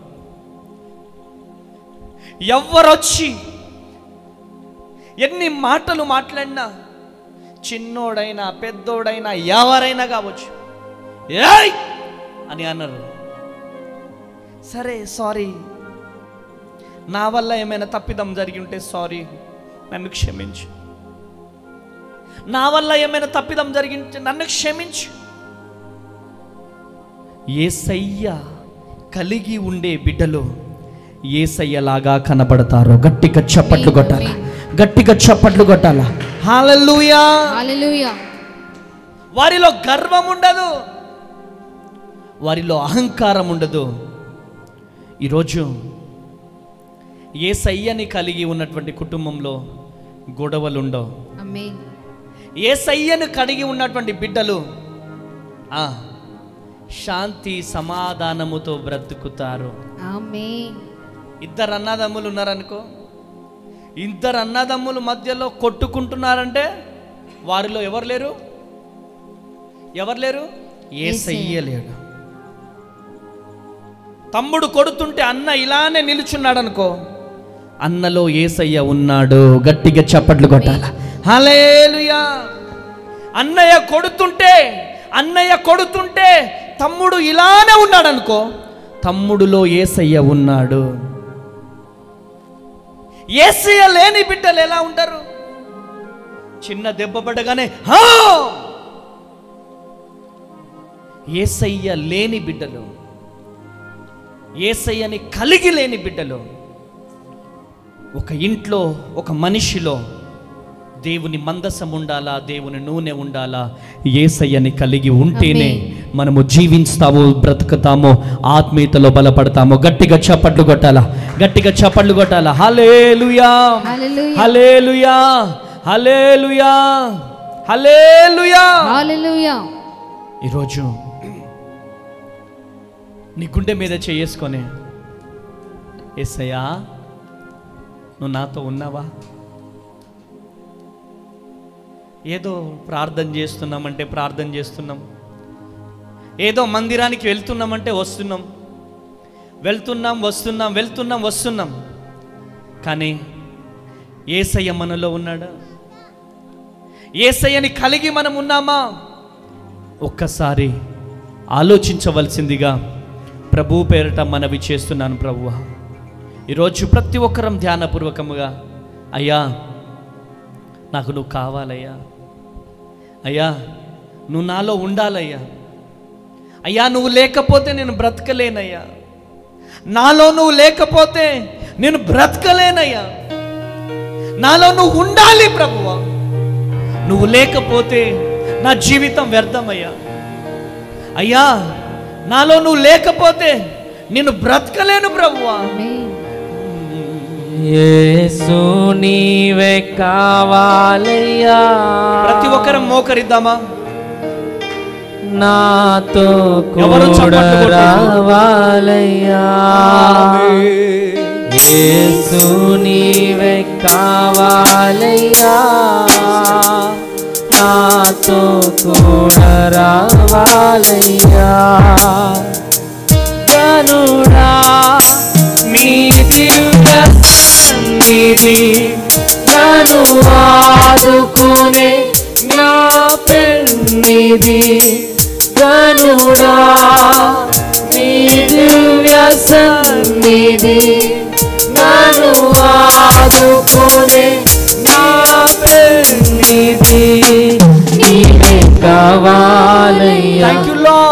ఎవరొచ్చి ఎన్ని మాటలు మాట్లాడినా, చిన్నోడైనా పెద్దోడైనా ఎవరైనా కావచ్చు, ఏయ్ అని అన్నారు. సరే సారీ, నా వల్ల ఏమైనా తప్పిదం జరిగి ఉంటే సారీ, నన్ను క్షమించు. నా వల్ల ఏమైనా తప్పిదం జరిగింటే నన్ను క్షమించు. యేసయ్య కలిగి ఉండే బిడ్డలు యేసయ్యలాగా కనబడతారు. గట్టిగా చప్పట్లు కొట్టాలి, గట్టిగా చప్పట్లు కొట్టాల. హల్లెలూయా, హల్లెలూయా. వారిలో గర్వం ఉండదు, వారిలో అహంకారం ఉండదు. ఈరోజు యేసయ్యని కలిగి ఉన్నటువంటి కుటుంబంలో గొడవలు ఉండవు. ఆమేన్. యేసయ్యను కలిగి ఉన్నటువంటి బిడ్డలు శాంతి సమాధానముతో బ్రతుకుతారు. ఆమేన్. ఇద్దరు అన్నదమ్ములు ఉన్నారనుకో, ఇద్దరు అన్నదమ్ముల మధ్యలో కొట్టుకుంటున్నారంటే వారిలో ఎవరు లేరు? ఎవరు లేరు? యేసయ్య లేడు. తమ్ముడు కొడుతుంటే అన్న ఇలానే నిలుచున్నాడు అనుకో, అన్నలో యేసయ్య ఉన్నాడు. గట్టిగా చప్పట్లు కొట్టాల. హల్లెలూయా. అన్నయ్య కొడుతుంటే తమ్ముడు ఇలానే ఉన్నాడు అనుకో, తమ్ముడులో యేసయ్య ఉన్నాడు. యేసయ్య లేని బిడ్డలు ఎలా ఉంటారు? చిన్న దెబ్బ పడగానే హా. యేసయ్య లేని బిడ్డలు, యేసయ్యని కలిగి లేని బిడ్డలు, ఒక ఇంట్లో ఒక మనిషిలో దేవుని మందసం ఉండాలా, దేవుని నూనె ఉండాలా. యేసయ్యని కలిగి ఉంటేనే మనము జీవిస్తాము, బ్రతుకుతాము, ఆత్మీయతలో బలపడతాము. గట్టిగా చప్పట్లు కొట్టాలా, గట్టిగా చప్పట్లు కొట్టాలా. హల్లెలూయా, హల్లెలూయా, హల్లెలూయా, హల్లెలూయా, హల్లెలూయా. ఈరోజు నీ గుండె మీద చేసుకొని, యేసయ్యా నువ్వు నాతో ఉన్నావా? ఏదో ప్రార్థన చేస్తున్నామంటే ప్రార్థన చేస్తున్నాం, ఏదో మందిరానికి వెళ్తున్నామంటే వస్తున్నాం, వస్తున్నాం. కానీ యేసయ్య మనలో ఉన్నాడా? యేసయ్యని కలిగి మనం ఉన్నామా? ఒక్కసారి ఆలోచించవలసిందిగా ప్రభు పేరిట మనవి చేస్తున్నాను. ప్రభువా, ఈరోజు ప్రతి ఒక్కరం ధ్యానపూర్వకముగా, అయ్యా నాకు నువ్వు కావాలయ్యా, అయ్యా నువ్వు నాలో ఉండాలయ్యా, అయ్యా నువ్వు లేకపోతే నేను బ్రతకలేనయ్యా, నాలో నువ్వు లేకపోతే నేను బ్రతకలేనయ్యా, నాలో నువ్వు ఉండాలి ప్రభువా, నువ్వు లేకపోతే నా జీవితం వ్యర్థమయ్యా, అయ్యా నాలో నువ్వు లేకపోతే నేను బ్రతకలేను ప్రభువా. యేసు నీవే కావాలయ్యా. ప్రతి ఒక్కరం మోకరిద్దామా? నాతో కూడా రావాలయ్యా. యేసు నీవే కావాలయ్యా. నాతో కూడా రావాలయ్యా గనుడా నీ దివ్య సన్నిధి నన్ను ఆదుకునే నా పెన్నిధి గనుడా నీ దివ్య సన్నిధి నన్ను ఆదుకునే నా పెన్నిధి నీవే కావాలయ్యా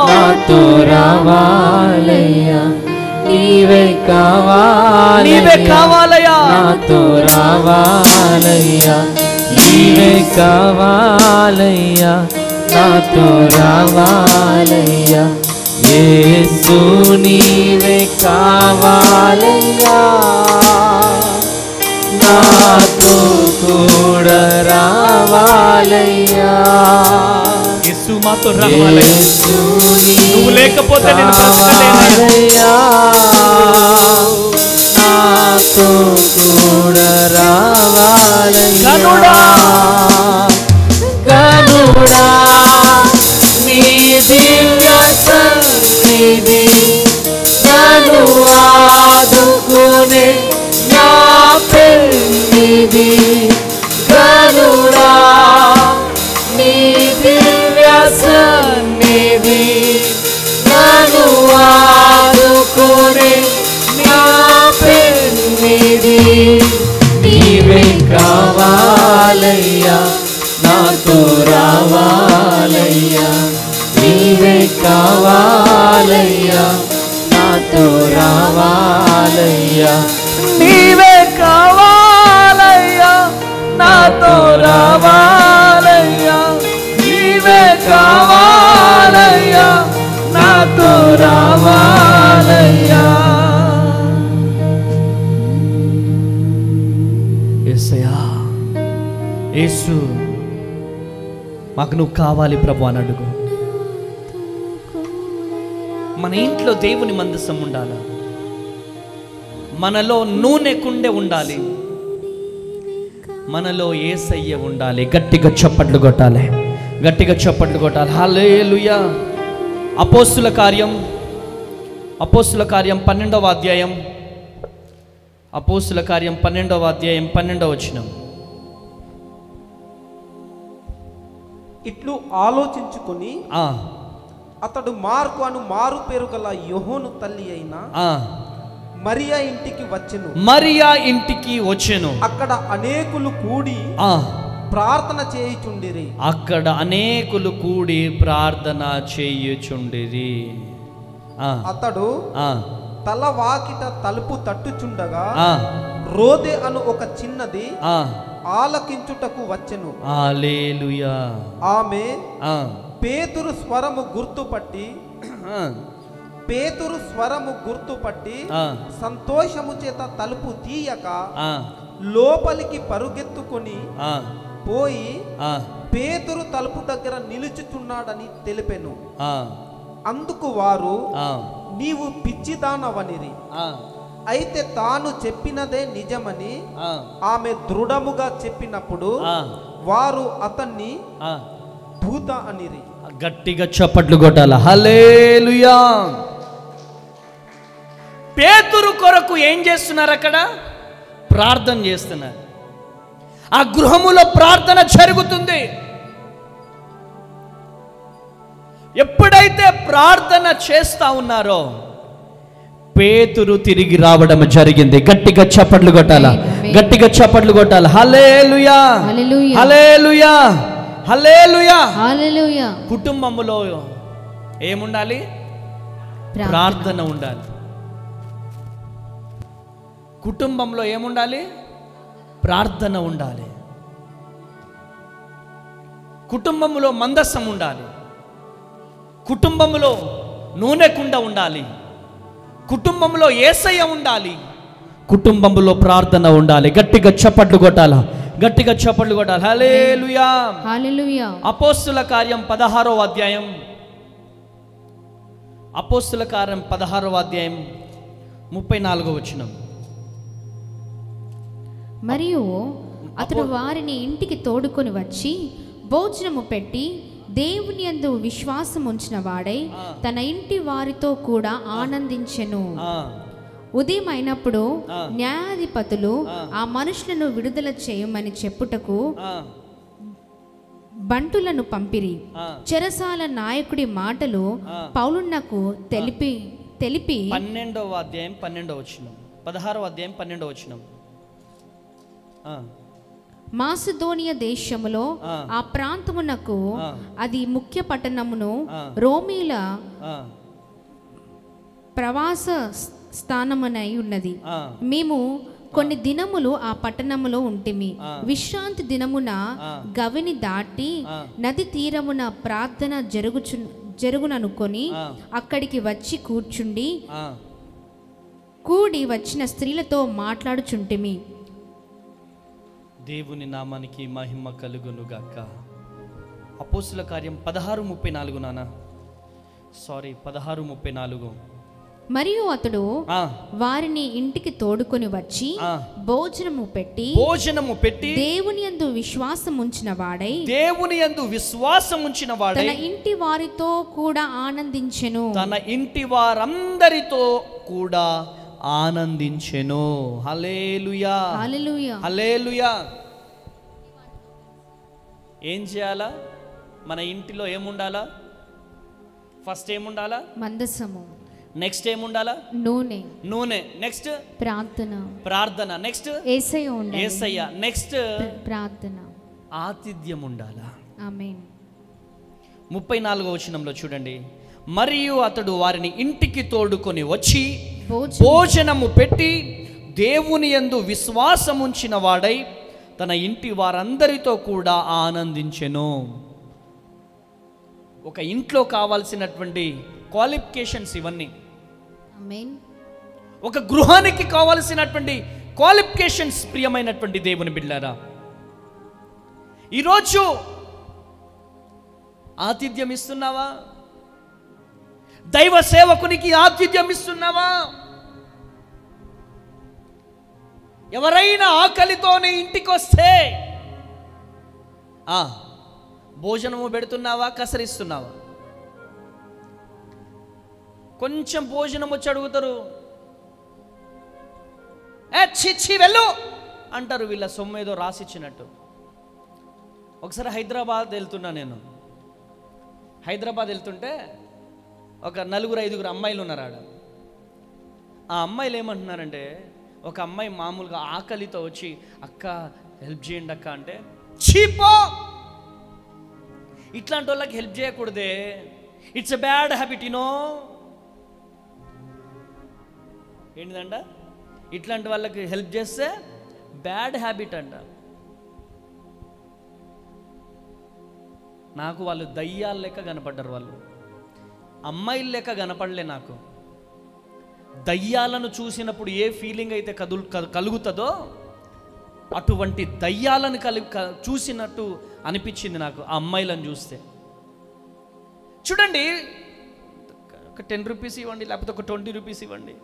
నాతో రావాలయ్యా నీవే కావాలయ్యా నాతో రావాలయ్యా నీవే కావాలయ్యా నాతో రావాలయ్యా యేసు నీవే కావాలయ్యా నాతో కూడా రావాలయ్యా యేసు మాతో రావాలయ్యా నువ్వు లేకపోతే నేను బ్రతకలేనయ్యా నాతో కూడా రావాలయ్యా గనుడా నీ దివ్య సన్నిధి నన్ను ఆదుకునే నా పెన్నిధి గనుడా నీ దివ్య సన్నిధి నన్ను ఆదుకునే నా పెన్నిధి నీవే కావాలయ్యా నాతో రావాలయ్యా నీవే కావాలయ్యా నాతో రావాలయ్యా నీవే కావాలయ్యా నాతో రావాలయ్యా నీవే కావాలయ్యా నాతో రావాలయ్యా యేసయ్యా యేసు మాకు నువ్వు కావాలి ప్రభు అని అడుగు. మన ఇంట్లో దేవుని మందసం ఉండాలి, మనలో నూనె కుండె ఉండాలి, మనలో యేసయ్య ఉండాలి. గట్టిగా చప్పట్లు కొట్టాలి, గట్టిగా చప్పట్లు కొట్టాలి. హల్లెలూయా. అపోస్తుల కార్యం 12వ అధ్యాయం, అపోస్తుల కార్యం 12వ అధ్యాయం 12వ వచనం. ఇట్లు ఆలోచించుకొని అతడు మార్కు అను మారు పేరు గల యోహోను తల్లి అయిన మరియా ఇంటికి వచ్చెను. అక్కడ అనేకులు కూడి ప్రార్థన చేయుచుండిరి. అతడు తల వాకిట తలుపు తట్టుచుండగా రోదె అను ఒక చిన్నది ఆలకించుటకు వచ్చెను. హల్లెలూయా. ఆమె పేతురు స్వరము గుర్తుపట్టి సంతోషము చేత తలుపు తీయక లోపలికి పరుగెత్తుకొని పోయి పేతురు తలుపు దగ్గర నిలుచుచున్నాడని తెలిపెను. అందుకు వారు నీవు పిచ్చిదానవనిరి. అయితే తాను చెప్పినదే నిజమని ఆమె దృఢముగా చెప్పినప్పుడు వారు అతన్ని దూత అనిరి. గట్టిగా చప్పట్లు కొట్టాల. హల్లెలూయా. పేతురు కొరకు ఏం చేస్తున్నారు? అక్కడ ప్రార్థన చేస్తున్నారు. ఆ గృహములో ప్రార్థన జరుగుతుంది. ఎప్పుడైతే ప్రార్థన చేస్తా ఉన్నారో పేతురు తిరిగి రావడం జరిగింది. గట్టిగా చప్పట్లు కొట్టాల, గట్టిగా చప్పట్లు కొట్టాలి. హల్లెలూయా, హల్లెలూయా, హల్లెలూయా, హల్లెలూయా. కుటుంబములో ఏముండాలి? ప్రార్థన ఉండాలి. కుటుంబంలో ఏముండాలి? ప్రార్థన ఉండాలి. కుటుంబములో మందసం ఉండాలి. కుటుంబములో నూనె కుండ ఉండాలి. కుటుంబంలో యేసయ్య ఉండాలి. కుటుంబంలో ప్రార్థన ఉండాలి. గట్టిగా చప్పట్లు కొట్టాలా, గట్టిగా చప్పట్లు కొట్టాలి. హల్లెలూయా, హల్లెలూయా. అపోస్తుల కార్యం 16వ అధ్యాయం, అపోస్తుల కార్యం 16వ అధ్యాయం 34వ వచనం. మరియు అతడు వారిని ఇంటికి తోడుకొని వచ్చి భోజనము పెట్టి దేవుని యందు విశ్వాసం ఉంచిన వాడై తన ఇంటి వారితో కూడా ఆనందించెను. ఉదయం అయినప్పుడు న్యాయాధిపతులు ఆ మనుషులను విడుదల చేయమని చెప్పుటకు బంటులను పంపిరి. చెరసాల నాయకుడి మాటలు పౌలునకు తెలిపి 12వ అధ్యాయం 12వ వచనం, 16వ అధ్యాయం 12వ వచనం. మాసిదోనియా దేశములో ఆ ప్రాంతమునకు అది ముఖ్య పట్టణమును రోమీల ప్రవాస స్థానమునై ఉన్నది. మేము కొన్ని దినములు ఆ పట్టణములో ఉంటిమి. విశ్రాంతి దినమున గవిని దాటి నది తీరమున ప్రార్థన జరుగుననుకొని అక్కడికి వచ్చి కూడి వచ్చిన స్త్రీలతో మాట్లాడుచుంటిమి. దేవుని నామానికి మహిమ కలుగునుగాక. అపోస్తుల కార్యం 16:34 నాన్న, సారీ 16:34. మరియు అతడు వారిని ఇంటికి తోడుకొని వచ్చి భోజనము పెట్టి దేవుని యందు విశ్వాసం ఉంచిన వాడై తన ఇంటి వారితో కూడా ఆనందించెను. తన ఇంటి వారందరితో కూడా ఆనందించెను. హల్లెలూయా, హల్లెలూయా, హల్లెలూయా. ఏం చేయాలా? మన ఇంటిలో ఏముండాలా? ఫస్ట్ ఏముండాలా? మందసము. నెక్స్ట్ ఏముండాలా? నూనె. నెక్స్ట్ ప్రార్థన. నెక్స్ట్ యేసయ్య. నెక్స్ట్ ప్రార్థన. ఆతిథ్యం ఉండాలా? ఆమేన్. 34వ వచనంలో చూడండి. మరియు అతడు వారిని ఇంటికి తోడుకొని వచ్చి భోజనము పెట్టి దేవుని యందు విశ్వాసం ఉంచిన వాడై తన ఇంటి వారందరితో కూడా ఆనందించెను. ఒక ఇంట్లో కావాల్సినటువంటి క్వాలిఫికేషన్స్ ఇవన్నీ. ఆమేన్. ఒక గృహానికి కావాల్సినటువంటి క్వాలిఫికేషన్స్. ప్రియమైనటువంటి దేవుని బిడ్డలారా, ఈరోజు ఆతిథ్యం ఇస్తున్నావా? దైవ సేవకునికి ఆతిథ్యం ఇస్తున్నావా? ఎవరైనా ఆకలితో నీ ఇంటికి వస్తే భోజనము పెడుతున్నావా? కసరిస్తున్నావా? కొంచెం భోజనం వచ్చి అడుగుతారు, చిచ్చి వెళ్ళు అంటారు. వీళ్ళ సొమ్ము ఏదో రాసిచ్చినట్టు. ఒకసారి హైదరాబాద్ వెళ్తున్నా నేను. హైదరాబాద్ వెళ్తుంటే ఒక 4-5 అమ్మాయిలు ఉన్నారు ఆడ. ఆ అమ్మాయిలు ఏమంటున్నారంటే, ఒక అమ్మాయి మామూలుగా ఆకలితో వచ్చి అక్క హెల్ప్ చేయండి అక్క అంటే, చీపో, ఇట్లాంటి వాళ్ళకి హెల్ప్ చేయకూడదే, it's a bad habit you know. ఏంటిదంట? ఇట్లాంటి వాళ్ళకి హెల్ప్ చేస్తే బ్యాడ్ హ్యాబిట్ అంట. నాకు వాళ్ళు దయ్యాల లెక్క కనపడ్డారు. వాళ్ళు అమ్మాయిల లెక్క కనపడలే నాకు. దయ్యాలను చూసినప్పుడు ఏ ఫీలింగ్ అయితే కలుగుతుందో అటువంటి దయ్యాలను చూసినట్టు అనిపించింది నాకు ఆ అమ్మాయిలను చూస్తే. చూడండి, ఒక 10 రూపీస్ ఇవ్వండి, లేకపోతే ఒక 20 రూపీస్ ఇవ్వండి.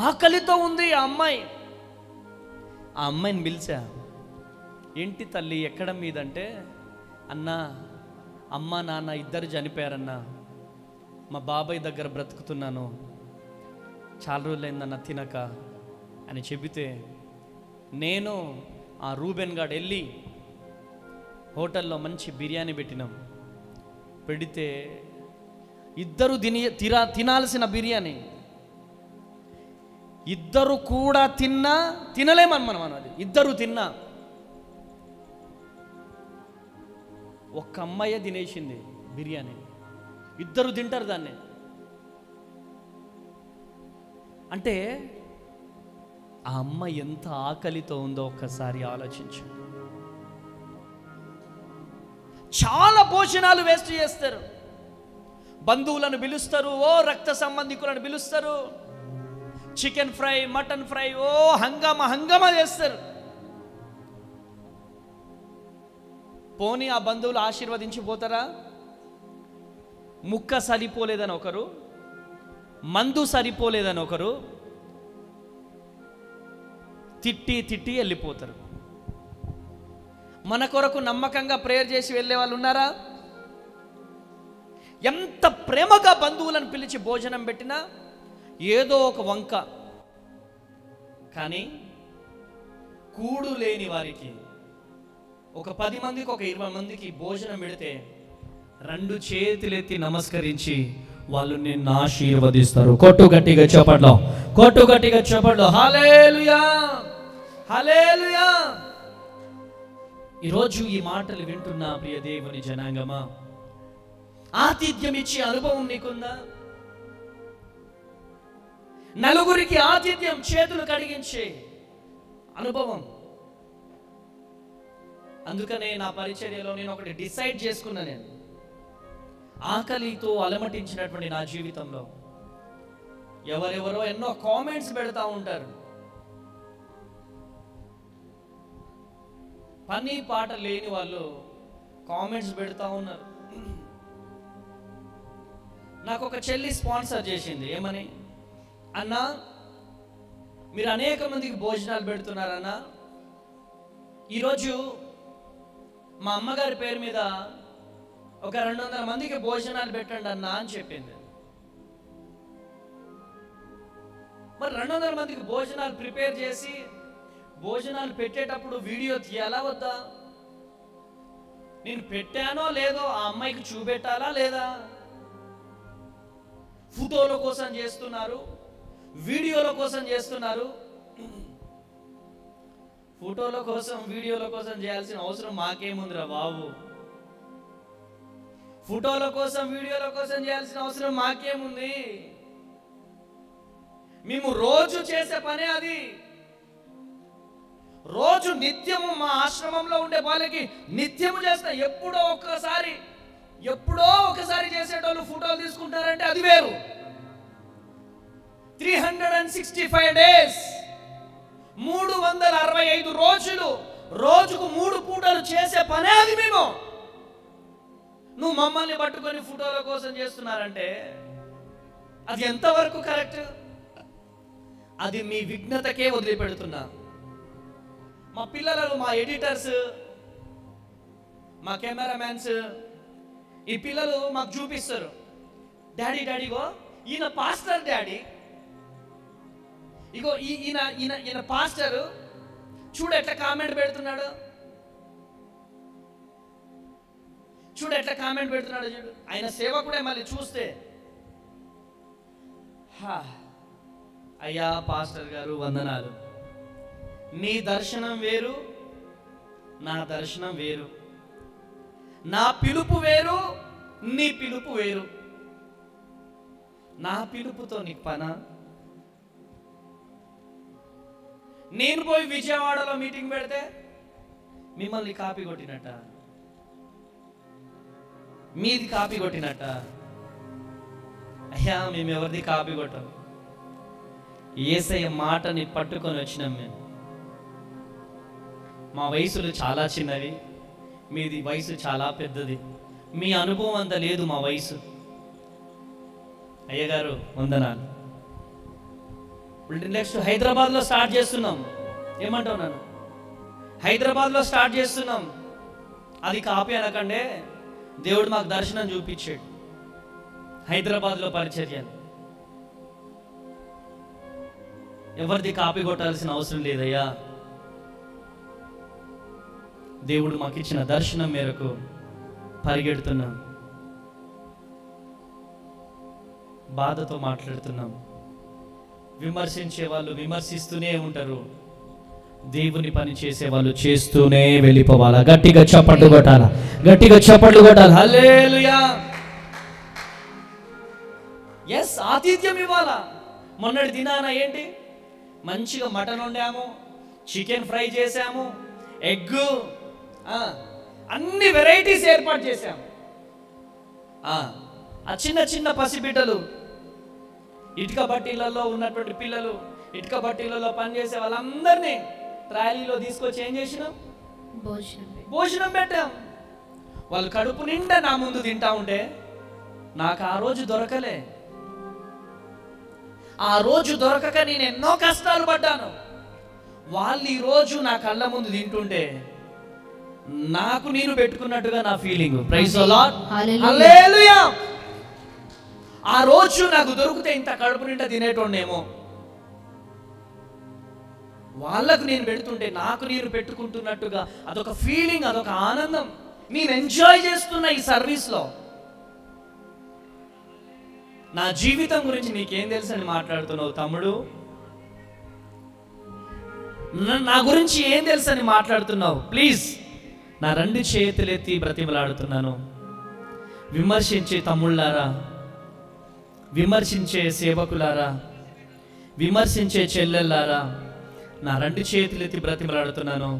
ఆకలితో ఉంది ఆ అమ్మాయి. ఆ అమ్మాయిని పిలిచా, ఏంటి తల్లి ఎక్కడ మీదంటే, అన్నా అమ్మ నాన్న ఇద్దరు చనిపోయారన్నా, మా బాబాయ్ దగ్గర బ్రతుకుతున్నాను, చాలా రోజులైందన్న తినక అని చెబితే, నేను ఆ రూబెన్ గాడు వెళ్ళి హోటల్లో మంచి బిర్యానీ పెట్టినాం. పెడితే ఇద్దరు తినాల్సిన బిర్యానీ ఇద్దరు కూడా తినలేమని మనం అది. ఇద్దరు తిన్నా, ఒక్క అమ్మాయే తినేసింది బిర్యానీ. ఇద్దరు తింటారు దాన్ని. అంటే ఆ అమ్మ ఎంత ఆకలితో ఉందో ఒక్కసారి ఆలోచించు. చాలా భోజనాలు వేస్ట్ చేస్తారు. బంధువులను పిలుస్తారు, ఓ రక్త సంబంధికులను పిలుస్తారు, చికెన్ ఫ్రై, మటన్ ఫ్రై, ఓ హంగామా చేస్తారు. పోనీ ఆ బంధువులు ఆశీర్వదించి పోతారా? ముక్క సరిపోలేదని ఒకరు, మందు సరిపోలేదని ఒకరు తిట్టి వెళ్ళిపోతారు. మన కొరకు నమ్మకంగా ప్రేయర్ చేసి వెళ్ళే వాళ్ళు ఉన్నారా? ఎంత ప్రేమగా బంధువులను పిలిచి భోజనం పెట్టినా ఏదో ఒక వంక. కానీ కూడు లేని వారికి ఒక 10 మందికి ఒక 20 మందికి భోజనం పెడితే 2 చేతులెత్తి నమస్కరించి వాళ్ళు నిన్ను ఆశీర్వదిస్తారు. కొట్టు గట్టిగా చప్పట్లో, కొట్టు గట్టిగా చప్పట్లో. హల్లెలూయా, హల్లెలూయా. ఈరోజు ఈ మాటలు వింటున్న ప్రియ దేవుని జనాంగమా, ఆతిథ్యం ఇచ్చే అనుభవం నీకుందా? నలుగురికి ఆతిథ్యం, చేతులు కడిగించే అనుభవం. అందుకనే నా పరిచర్యలో నేను ఒకటి డిసైడ్ చేసుకున్నా. నేను ఆకలితో అలమటించినటువంటి నా జీవితంలో ఎవరెవరో ఎన్నో కామెంట్స్ పెడతా ఉంటారు. పని పాట లేని వాళ్ళు కామెంట్స్ పెడతా ఉన్నారు. నాకు ఒక చెల్లి స్పాన్సర్ చేసింది. ఏమని? అన్నా, మీరు అనేక మందికి భోజనాలు పెడుతున్నారన్నా, ఈరోజు మా అమ్మగారి పేరు మీద ఒక 200 మందికి భోజనాలు పెట్టండి అన్నా అని చెప్పింది. మరి 200 మందికి భోజనాలు ప్రిపేర్ చేసి భోజనాలు పెట్టేటప్పుడు వీడియో తీయాలా వద్దా? నేను పెట్టానో లేదో ఆ అమ్మాయికి చూపెట్టాలా లేదా? ఫోటోల కోసం చేస్తున్నారు, వీడియోల కోసం చేస్తున్నారు. ఫోటోల కోసం వీడియోల కోసం చేయాల్సిన అవసరం మాకేముందిరా బాబు? ఫోటోల కోసం వీడియోల కోసం చేయాల్సిన అవసరం మాకేముంది? మేము రోజు చేసే పనే అది. రోజు నిత్యము మా ఆశ్రమంలో ఉండే వాళ్ళకి నిత్యము చేస్తా. ఎప్పుడో ఒకసారి చేసేటోళ్ళు ఫోటోలు తీసుకుంటారంటే అది వేరు. 365 days, 365 రోజులు, రోజుకు 3 పూటలు చేసే పనే అది మేము. నువ్వు మమ్మల్ని పట్టుకొని ఫోటోల కోసం చేస్తున్నారంటే అది ఎంతవరకు కరెక్ట్? అది మీ విఘ్నతకే వదిలిపెడుతున్నా. మా పిల్లలు, మా ఎడిటర్స్, మా కెమెరామ్యాన్స్, ఈ పిల్లలు మాకు చూపిస్తారు. డాడీ డాడీగో ఈయన పాస్టర్, డాడీ ఇగో ఈయన పాస్టర్, చూడు ఎట్లా కామెంట్ పెడుతున్నాడు, చూడు ఎట్లా కామెంట్ పెడుతున్నాడు, చూడు. ఆయన సేవకుడే మళ్ళీ చూస్తే, అయ్యా పాస్టర్ గారు వందనాలు, నీ దర్శనం వేరు, నా దర్శనం వేరు, నా పిలుపు వేరు, నీ పిలుపు వేరు. నా పిలుపుతో నీకు పనా? నేను పోయి విజయవాడలో మీటింగ్ పెడితే మిమ్మల్ని కాపీ కొట్టినట్ట, మీది కాపీ కొట్టినట్ట? అయ్యా, మేము ఎవరిది కాపీ కొట్టాం. యేసయ్య మాటని పట్టుకొని వచ్చినాం మేము. మా వయసులు చాలా చిన్నవి, మీది వయసు చాలా పెద్దది. మీ అనుభవం అంత లేదు మా వయసు. అయ్యగారు వందనాలు. నెక్స్ట్ హైదరాబాద్లో స్టార్ట్ చేస్తున్నాం. ఏమంటావు నన్ను? హైదరాబాద్లో స్టార్ట్ చేస్తున్నాం. అది కాపీ అనకండే, దేవుడు మాకు దర్శనం చూపించాడు. హైదరాబాద్లో పరిచర్యలు ఎవరిది కాపీ కొట్టాల్సిన అవసరం లేదయ్యా. దేవుడు మాకు ఇచ్చిన దర్శనం మేరకు పరిగెడుతున్నాం. బాధతో మాట్లాడుతున్నాం. విమర్శించే వాళ్ళు విమర్శిస్తూనే ఉంటారు, దేవుని పని చేసే వాళ్ళు చేస్తూనే వెళ్ళిపోవాలా. గట్టిగా చప్పట్లు కొట్టాలా, గట్టిగా చప్పట్లు కొట్టాలి. హల్లెలూయా. ఎస్, ఆతిథ్యం ఇవ్వాలా. మొన్నటి దినాన ఏంటి, మంచిగా మటన్ వండాము, చికెన్ ఫ్రై చేసాము, ఎగ్, అన్ని వెరైటీస్ ఏర్పాటు చేశాము. ఆ చిన్న చిన్న పసిబిడ్డలు, ఇటుక బట్టీలలో ఉన్నటువంటి పిల్లలు, ఇటుక బట్టీలలో పనిచేసే వాళ్ళందరినీ ట్రాలీలో తీసుకొచ్చి ఏం చేసినాం? భోజనం పెట్టాం. వాళ్ళు కడుపు నిండా నా ముందు తింటా ఉంటే నాకు ఆ రోజు దొరకలే. ఆ రోజు దొరకక నేను ఎన్నో కష్టాలు పడ్డాను. వాళ్ళు ఈ రోజు నా కళ్ళ ముందు తింటుంటే నాకు నేను పెట్టుకున్నట్టుగా నా feeling. Praise the lord, hallelujah. హల్లెలూయా. ఆ రోజు నాకు దొరికితే ఇంత కడుపు నిండా తినేటోడేమో, వాళ్ళకు నేను పెడుతుంటే నాకు నేను పెట్టుకుంటున్నట్టుగా అదొక ఫీలింగ్, అదొక ఆనందం. నేను ఎంజాయ్ చేస్తున్న ఈ సర్వీస్లో. నా జీవితం గురించి నీకేం తెలుసు అని మాట్లాడుతున్నావు తమ్ముడు? నా గురించి ఏం తెలుసు అని మాట్లాడుతున్నావు? ప్లీజ్ నా 2 చేతులెత్తి బ్రతిమలాడుతున్నాను. విమర్శించే తమ్ముళ్ళారా, విమర్శించే సేవకులారా, విమర్శించే చెల్లెల్లారా, నా 2 చేతులెత్తి బ్రతిమలాడుతున్నాను.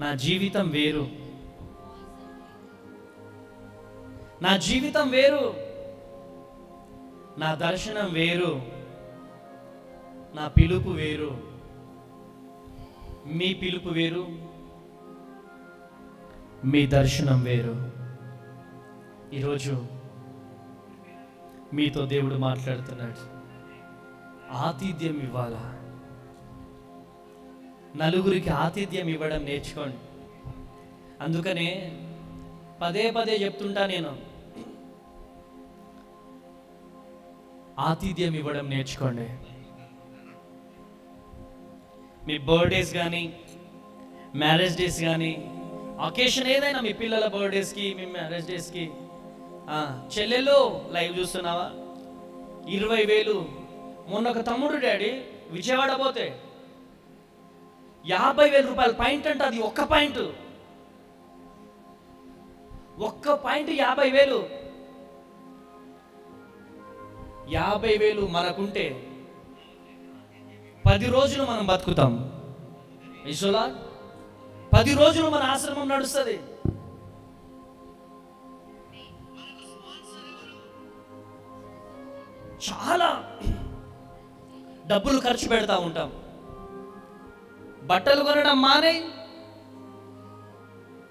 నా జీవితం వేరు, నా జీవితం వేరు, నా దర్శనం వేరు, నా పిలుపు వేరు. మీ పిలుపు వేరు, మీ దర్శనం వేరు. ఈరోజు మీతో దేవుడు మాట్లాడుతున్నాడు. ఆతిథ్యం ఇవ్వాలా? నలుగురికి ఆతిథ్యం ఇవ్వడం నేర్చుకోండి. అందుకనే పదే పదే చెప్తుంటా నేను, ఆతిథ్యం ఇవ్వడం నేర్చుకోండి. మీ బర్త్డేస్ కానీ, మ్యారేజ్ డేస్ కానీ, అకేషన్ ఏదైనా, మీ పిల్లల బర్త్డేస్కి, మీ మ్యారేజ్ డేస్కి, చెల్లెలు లైవ్ చూస్తున్నావా? 20,000. మొన్న ఒక తమ్ముడు డాడీ విజయవాడ పోతే 50,000 రూపాయల పాయింట్ అంట. అది ఒక్క పాయింట్ 50,000. 50,000 మనకుంటే 10 రోజులు మనం బతుకుతాం. 10 రోజులు మన ఆశ్రమం నడుస్తుంది. చాలా డబ్బులు ఖర్చు పెడతా ఉంటాం. బట్టలు కొనడం మానే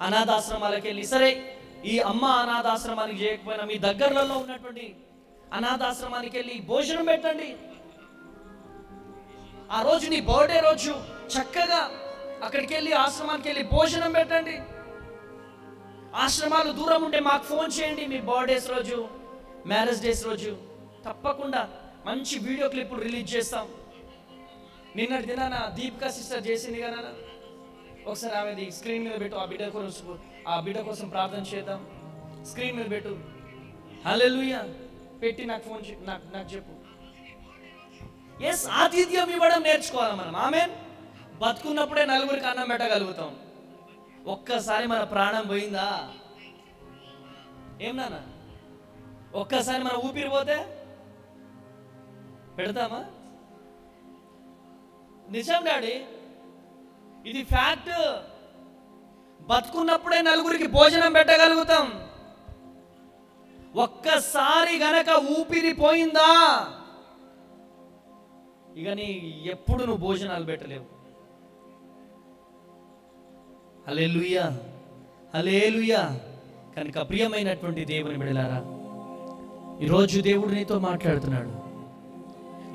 అనాథాశ్రమాలకు వెళ్ళి, సరే ఈ అమ్మ అనాథాశ్రమానికి చేయకపోయినా మీ దగ్గరలో ఉన్నటువంటి అనాథాశ్రమానికి వెళ్ళి భోజనం పెట్టండి. ఆ రోజు నీ బర్త్డే రోజు చక్కగా అక్కడికి వెళ్ళి, ఆశ్రమానికి వెళ్ళి భోజనం పెట్టండి. ఆశ్రమాలు దూరం ఉంటే మాకు ఫోన్ చేయండి. మీ బర్త్డేస్ రోజు, మ్యారేజ్ డేస్ రోజు తప్పకుండా మంచి వీడియో క్లిప్పులు రిలీజ్ చేస్తాం. నిన్నటి దినాన దీపికా సిస్టర్ చేసింది కదా, ఒకసారి ఆమెది స్క్రీన్ మీద పెట్టు. ఆ బిడ్డ కోసం ప్రార్థన చేద్దాం. స్క్రీన్ మీద పెట్టు. హల్లెలూయా. పెట్టి నాకు ఫోన్ నాకు చెప్పు. ఎస్, ఆతిథ్యం ఇవ్వడం నేర్చుకోవాలి మనం. ఆమేన్. బతుకున్నప్పుడే నలుగురికి అన్నం పెట్టగలుగుతాం. ఒక్కసారి మన ప్రాణం పోయిందా? ఏం నాన్న, ఒక్కసారి మన ఊపిరి పోతే పెడతామా? నిజం డాడీ, ఇది ఫ్యాక్ట్. బతుకున్నప్పుడే నలుగురికి భోజనం పెట్టగలుగుతాం. ఒక్కసారి గనక ఊపిరి పోయిందా, ఇక నీ ఎప్పుడు నువ్వు భోజనాలు పెట్టలేవు. హల్లెలూయా, హల్లెలూయా. కనుక ప్రియమైనటువంటి దేవుని బిడ్డలారా, ఈరోజు దేవుడు నీతో మాట్లాడుతున్నాడు.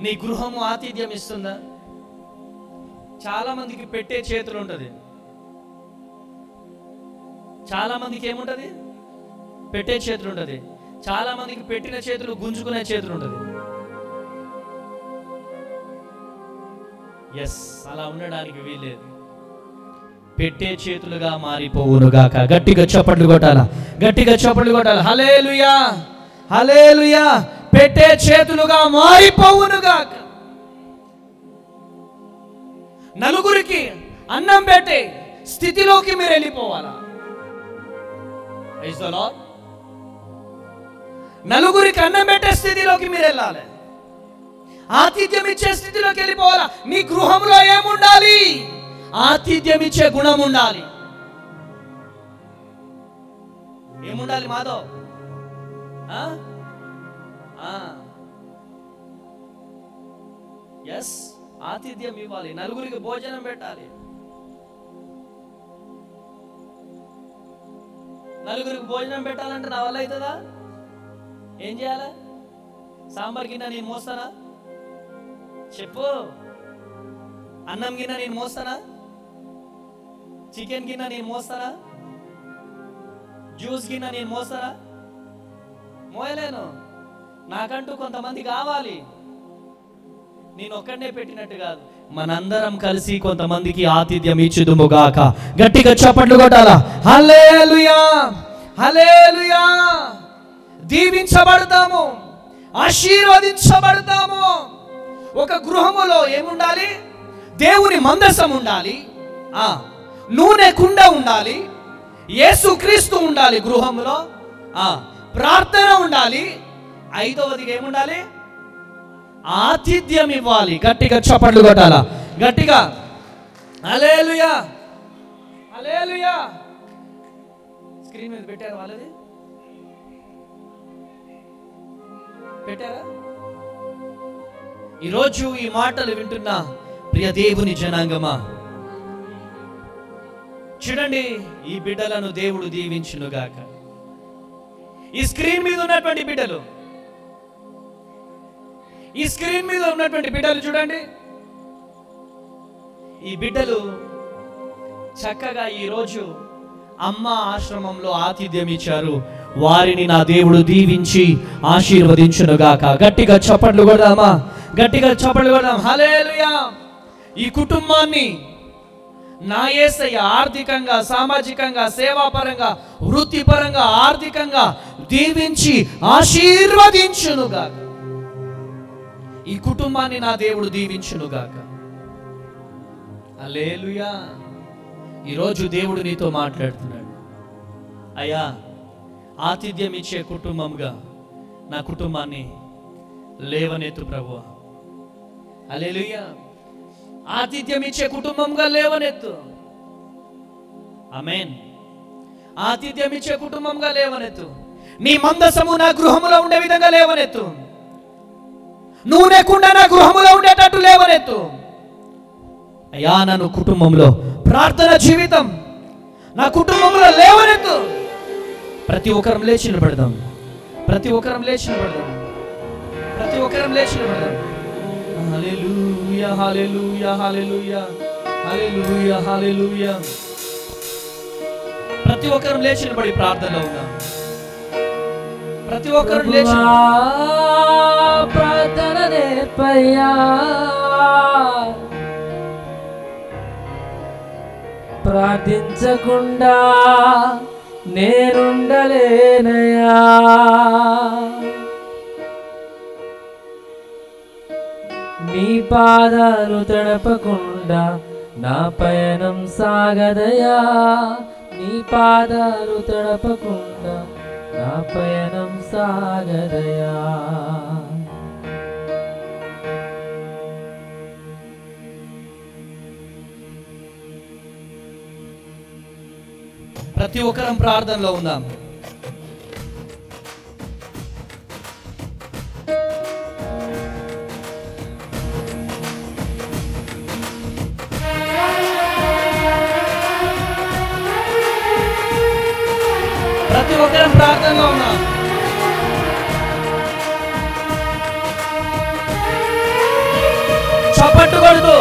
నీ గృహము ఆతిథ్యం ఇస్తుందా? చాలా మందికి పెట్టే చేతులు ఉంటుంది. చాలా మందికి ఏముంటది? పెట్టే చేతులు ఉంటుంది. చాలా మందికి పెట్టిన చేతులు గుంజుకునే చేతులు ఉంటుంది. ఎస్, అలా ఉండడానికి వీల్లేదు. పెట్టే చేతులుగా మారిపోవునుగాక. గట్టిగా చప్పట్లు కొట్టాలా, గట్టిగా చప్పట్లు కొట్టాలి. హల్లెలూయా, హల్లెలూయా. పెట్టే చేతులుగా మారిపోవునుగాక. నలుగురికి అన్నం పెట్టే స్థితిలోకి మీరు వెళ్ళిపోవాలా? Praise the lord. నలుగురికి అన్నం పెట్టే స్థితిలోకి మీరు వెళ్ళాలి. ఆతిథ్యం ఇచ్చే స్థితిలోకి వెళ్ళిపోవాలా. నీ గృహంలో ఏముండాలి? ఆతిథ్యం ఇచ్చే గుణం ఉండాలి. ఏముండాలి మాధవ్? ఎస్, ఆతిథ్యం ఇవ్వాలి. నలుగురికి భోజనం పెట్టాలి. నలుగురికి భోజనం పెట్టాలంటే నా వల్ల అవుతుందా? ఏం చేయాలి? సాంబార్ గిన్నె నేను మోస్తానా? చెప్పు. అన్నం గిన్నె నేను మోస్తానా? చికెన్ గిన్నె నేను మోస్తానా? జ్యూస్ గిన్నె నేను మోస్తారా? మోయలేను. నాకంటూ కొంతమంది కావాలి. నేను ఒక్కడనే పెట్టినట్టు కాదు, మనందరం కలిసి కొంతమందికి ఆతిథ్యం ఇచ్చుదుముగాక. గట్టిగా చప్పట్లు కొట్టాలా? హల్లెలూయా, హల్లెలూయా. దీవించబడతాము, ఆశీర్వదించబడతాము. ఒక గృహములో ఏముండాలి? దేవుని మందసం ఉండాలి, నూనె కుండ ఉండాలి, యేసుక్రీస్తు ఉండాలి గృహములో, ప్రార్థన ఉండాలి. ఐదవది ఏముండాలి? ఆతిథ్యం ఇవ్వాలి. గట్టిగా చప్పట్లు కొట్టాలా? గట్టిగా హల్లెలూయా, హల్లెలూయా. స్క్రీన్ మీద పెట్టారు వాళ్ళది? పెట్టారా? ఈరోజు ఈ మాటలు వింటున్న ప్రియ దేవుని జనాంగమా, చూడండి, ఈ బిడ్డలను దేవుడు దీవించునుగాక. ఈ స్క్రీన్ మీద ఉన్నటువంటి బిడ్డలు, ఈ స్క్రీన్ మీద ఉన్నటువంటి బిడ్డలు చూడండి. ఈ బిడ్డలు చక్కగా ఈరోజు అమ్మ ఆశ్రమంలో ఆతిథ్యం ఇచ్చారు. వారిని నా దేవుడు దీవించి ఆశీర్వదించునుగాక. గట్టిగా చప్పట్లు కొడదామా? గట్టిగా చప్పట్లు కొడదాం. హల్లెలూయా. ఈ కుటుంబాన్ని నా యేసయ్య ఆర్థికంగా, సామాజికంగా, సేవాపరంగా, వృత్తిపరంగా, ఆర్థికంగా దీవించి ఆశీర్వదించునుగాక. ఈ కుటుంబాన్ని నా దేవుడు దీవించునుగాక. హల్లెలూయా. ఈరోజు దేవుడు నీతో మాట్లాడుతున్నాడు. అయ్యా, ఆతిథ్యం ఇచ్చే కుటుంబంగా నా కుటుంబాన్ని లేవనెత్తు ప్రభువా. హల్లెలూయా. ఆతిథ్యం ఇచ్చే కుటుంబంగా లేవనెత్తు. ఆమేన్. ఆతిథ్యం ఇచ్చే కుటుంబంగా లేవనెత్తు. నీ మందసము నా గృహములో ఉండే విధంగా లేవనెత్తు. నూనె కుండ నా గృహములో ఉండేటట్టు లేవనెత్తు. అయ్యా, నన్ను కుటుంబంలో ప్రార్థన జీవితం నా కుటుంబంలో లేవనెత్తు. ప్రతి ఒక్కరం లేచి నిలబడదాం. ప్రతి ఒక్కరం లేచి నిలబడదాం. ప్రతి ఒక్కరం లేచి నిలబడదాం. హల్లెలూయా, హల్లెలూయా, హల్లెలూయా, హల్లెలూయా, హల్లెలూయా. ప్రతి ఒక్కరం లేచి నిలబడి ప్రార్థనలో ఉన్నాం. ప్రతి ఒక్కరం లేచి ప్రార్థన నేర్పయ్యా, ప్రార్థించకుండా నేనుండలేనయ్యా. నీ పాదాలు తడపకుండా నా పయనం సాగదయా. నీ పాదాలు తడపకుండా నా పయనం సాగదయా. ప్రతి ఒక్కరం ప్రార్థనలో ఉందాం. ప్రతి ఒక్కరం ప్రార్థనలో ఉన్నాం. చప్పట్లు కొడుతూ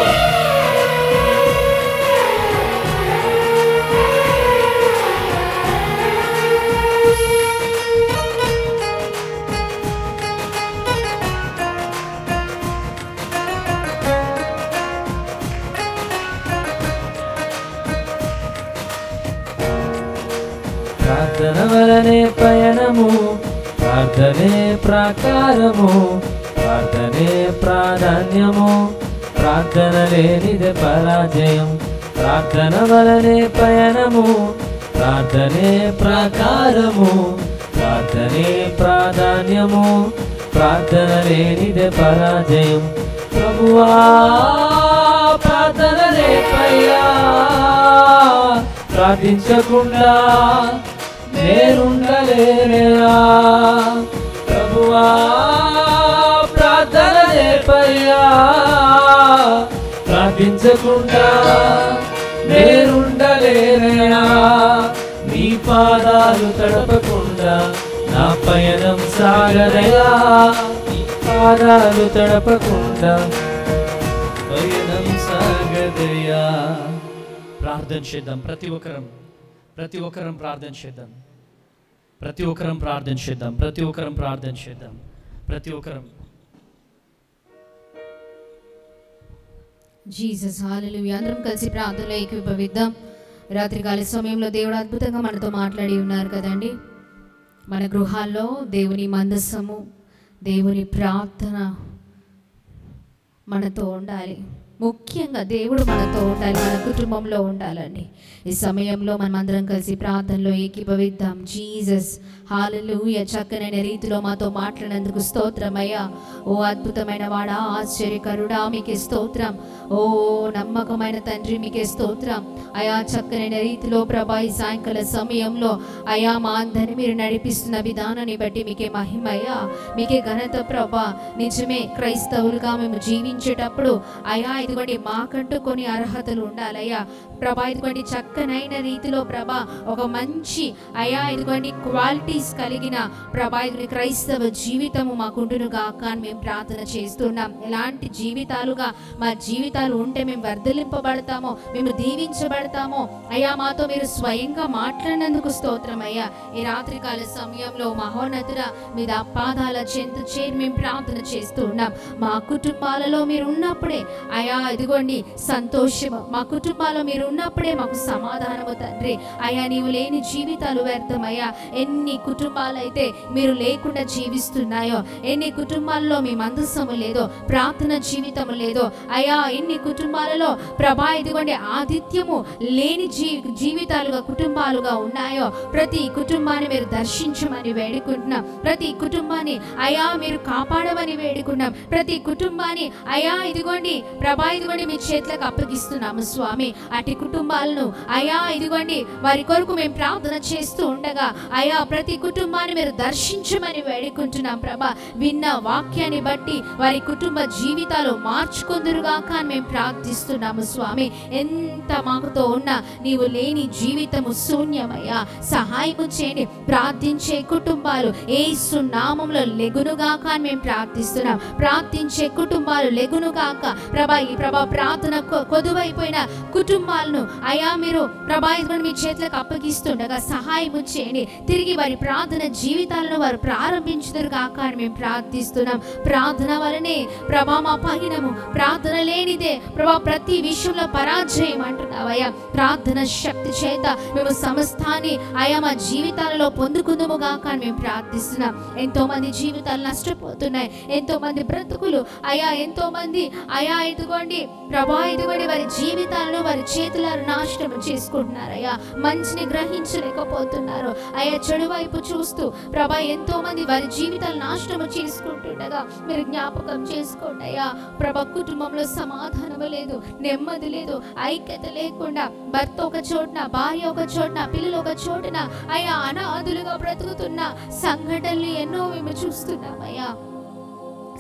ప్రార్థన వలనే పయనము, ప్రార్థనే ప్రాకారము, ప్రార్థనే ప్రాధాన్యము, ప్రార్థన లేనిదే పరాజయం. ప్రార్థన వలనే పయనము, ప్రార్థనే ప్రాకారము, ప్రార్థనే ప్రాధాన్యము, ప్రార్థన లేనిదే పరాజయం. ప్రభువా, ప్రార్థన రేపయ్యా, ప్రార్థించకుండా నేనుండలేనయ్యా. ప్రభువా, ప్రార్థన రేపయ్యా, ప్రార్థించకుండా నేనుండలేనయ్యా. నీ పాదాలు తడపకుండా నా పయనం సాగదయా. నీ పాదాలు తడపకుండా పయనం సాగదయా. ప్రార్థన చేద్దాం. ప్రతి ఒక్కరం ప్రార్థన చేద్దాం. ప్రతి ఒక్కరం ప్రార్థన చేద్దాం, ప్రతి ఒక్కరం ప్రార్థన చేద్దాం, ప్రతి ఒక్కరం. జీసస్ హల్లెలూయా. అందరం కలిసి ప్రార్థనలో ఏకీభవిద్దాం. రాత్రికాల సమయంలో దేవుడు అద్భుతంగా మనతో మాట్లాడి ఉన్నారు కదండి. మన గృహాల్లో దేవుని మందస్సము, దేవుని ప్రార్థన మనతో ఉండాలి. ముఖ్యంగా దేవుడు మనతో ఉండాలి, మన కుటుంబంలో ఉండాలండి. ఈ సమయంలో మనం అందరం కలిసి ప్రార్థనలో ఏకీభవిద్దాం. జీసస్ హల్లెలూయా. చక్కనైన రీతిలో మాతో మాట్లాడినందుకు స్తోత్రమయ్యా. ఓ అద్భుతమైన వాడా, ఆశ్చర్యకరుడా, మీకే స్తోత్రం. ఓ నమ్మకమైన తండ్రి, మీకే స్తోత్రం అయా. చక్కనైన రీతిలో ప్రభా ఈ సాయంకాల సమయంలో అయా మా అందరిని మీరు నడిపిస్తున్న విధానాన్ని బట్టి మీకే మహిమయ్యా, మీకే ఘనత ప్రభా. నిజమే, క్రైస్తవులుగా మేము జీవించేటప్పుడు అయా ఇదిగోండి మాకంటూ కొన్ని అర్హతలు ఉండాలయ్యా ప్రభా. ఇదిగోండి చక్కనైన రీతిలో ప్రభా ఒక మంచి అయా ఇదిగోండి క్వాలిటీస్ కలిగిన ప్రభా ఇదిగోండి క్రైస్తవ జీవితము మాకుండును గాక అని మేము ప్రార్థన చేస్తున్నాం. ఎలాంటి జీవితాలుగా మా జీవితాలు ఉంటే మేము వర్ధలింపబడతామో, మేము దీవించబడతామో అయ్యా, మాతో మీరు స్వయంగా మాట్లాడినందుకు స్తోత్రం అయ్యా. ఈ రాత్రికాల సమయంలో మహోన్నతుడ మీద పాదాల చెంత చేరి మేము ప్రార్థన చేస్తూ ఉన్నాం. మా కుటుంబాలలో మీరు ఉన్నప్పుడే అయా ఇదిగోండి సంతోషము, మా కుటుంబాల్లో మీరు ఉన్నప్పుడే మాకు సమాధానము తండ్రి. అయా నీవు లేని జీవితాలు వ్యర్థమయ్యా. ఎన్ని కుటుంబాలు అయితే మీరు లేకుండా జీవిస్తున్నాయో, ఎన్ని కుటుంబాల్లో మీ మందస్సము లేదో, ప్రార్థన జీవితము లేదో అయా, ఎన్ని కుటుంబాలలో ప్రభా ఇదిగోండి ఆతిథ్యము లేని జీవితాలుగా కుటుంబాలుగా ఉన్నాయో, ప్రతి కుటుంబాన్ని మీరు దర్శించమని వేడుకుంటున్నాం. ప్రతి కుటుంబాన్ని అయా మీరు కాపాడమని వేడుకున్నాం. ప్రతి కుటుంబాన్ని అయా ఇదిగోండి ప్రభా ఇదిగోండి మీ చేతులకు అప్పగిస్తున్నాము స్వామి. అటు కుటుంబాలను అయా ఇదిగోండి వారి కొరకు మేము ప్రార్థన చేస్తూ ఉండగా అయా ప్రతి కుటుంబాన్ని మీరు దర్శించమని వేడుకుంటున్నాం ప్రభా. విన్న వాక్యాన్ని బట్టి వారి కుటుంబ జీవితాలు మార్చుకుందురుగాక అని మేము ప్రార్థిస్తున్నాము స్వామి. ఎంత మాకుతో ఉన్నా నీవు లేని జీవితము శూన్యమయ్యా. సహాయము చేయండి. ప్రార్థించే కుటుంబాలు యేసు నామములో లెగునుగాక అని మేము ప్రార్థిస్తున్నాం. ప్రార్థించే కుటుంబాలు లెగునుగాక ప్రభా. ఈ ప్రభా ప్రార్థన కొదువైపోయిన కుటుంబాలను అయా మీరు ప్రభా ఇదిగోండి మీ చేతులకు అప్పగిస్తుండగా సహాయము చేయండి. తిరిగి వారి ప్రార్థన జీవితాలను వారు ప్రారంభించుదురు కాక అని మేము ప్రార్థిస్తున్నాం. ప్రార్థన వలనే ప్రభా మా పయనము, ప్రార్థన లేనిదే ప్రభా ప్రతి విషయంలో పరాజయం అంటున్నావయ్యా. ప్రార్థన శక్తి చేత మేము సమస్తాన్ని అయా మా జీవితాలలో పొందుకుందుము గాక అని మేము ప్రార్థిస్తున్నాం. ఎంతో మంది జీవితాలు నష్టపోతున్నాయి, ఎంతో మంది బ్రతుకులు అయా, ఎంతో మంది అయా ఇదిగోండి ప్రభా ఇదిగోండి వారి జీవితాలను వారి చేతులను నాశనం చేసుకుంటున్నారయ్యా. మంచిని గ్రహించలేకపోతున్నారు అయ్యా. చెడు వైపు చూస్తూ ప్రభా ఎంతో మంది వారి జీవితాలు నాశనం చేసుకుంటుండగా మీరు జ్ఞాపకం చేసుకోండి అయ్యా. ప్రభా కుటుంబంలో సమాధానము లేదు, నెమ్మది లేదు, ఐక్యత లేకుండా భర్త ఒక చోటున, భార్య ఒక చోటున, పిల్లలు ఒక చోటున అయ్యా అనాథులుగా బ్రతుకుతున్న సంఘటనలు ఎన్నో మేము చూస్తున్నామయ్యా.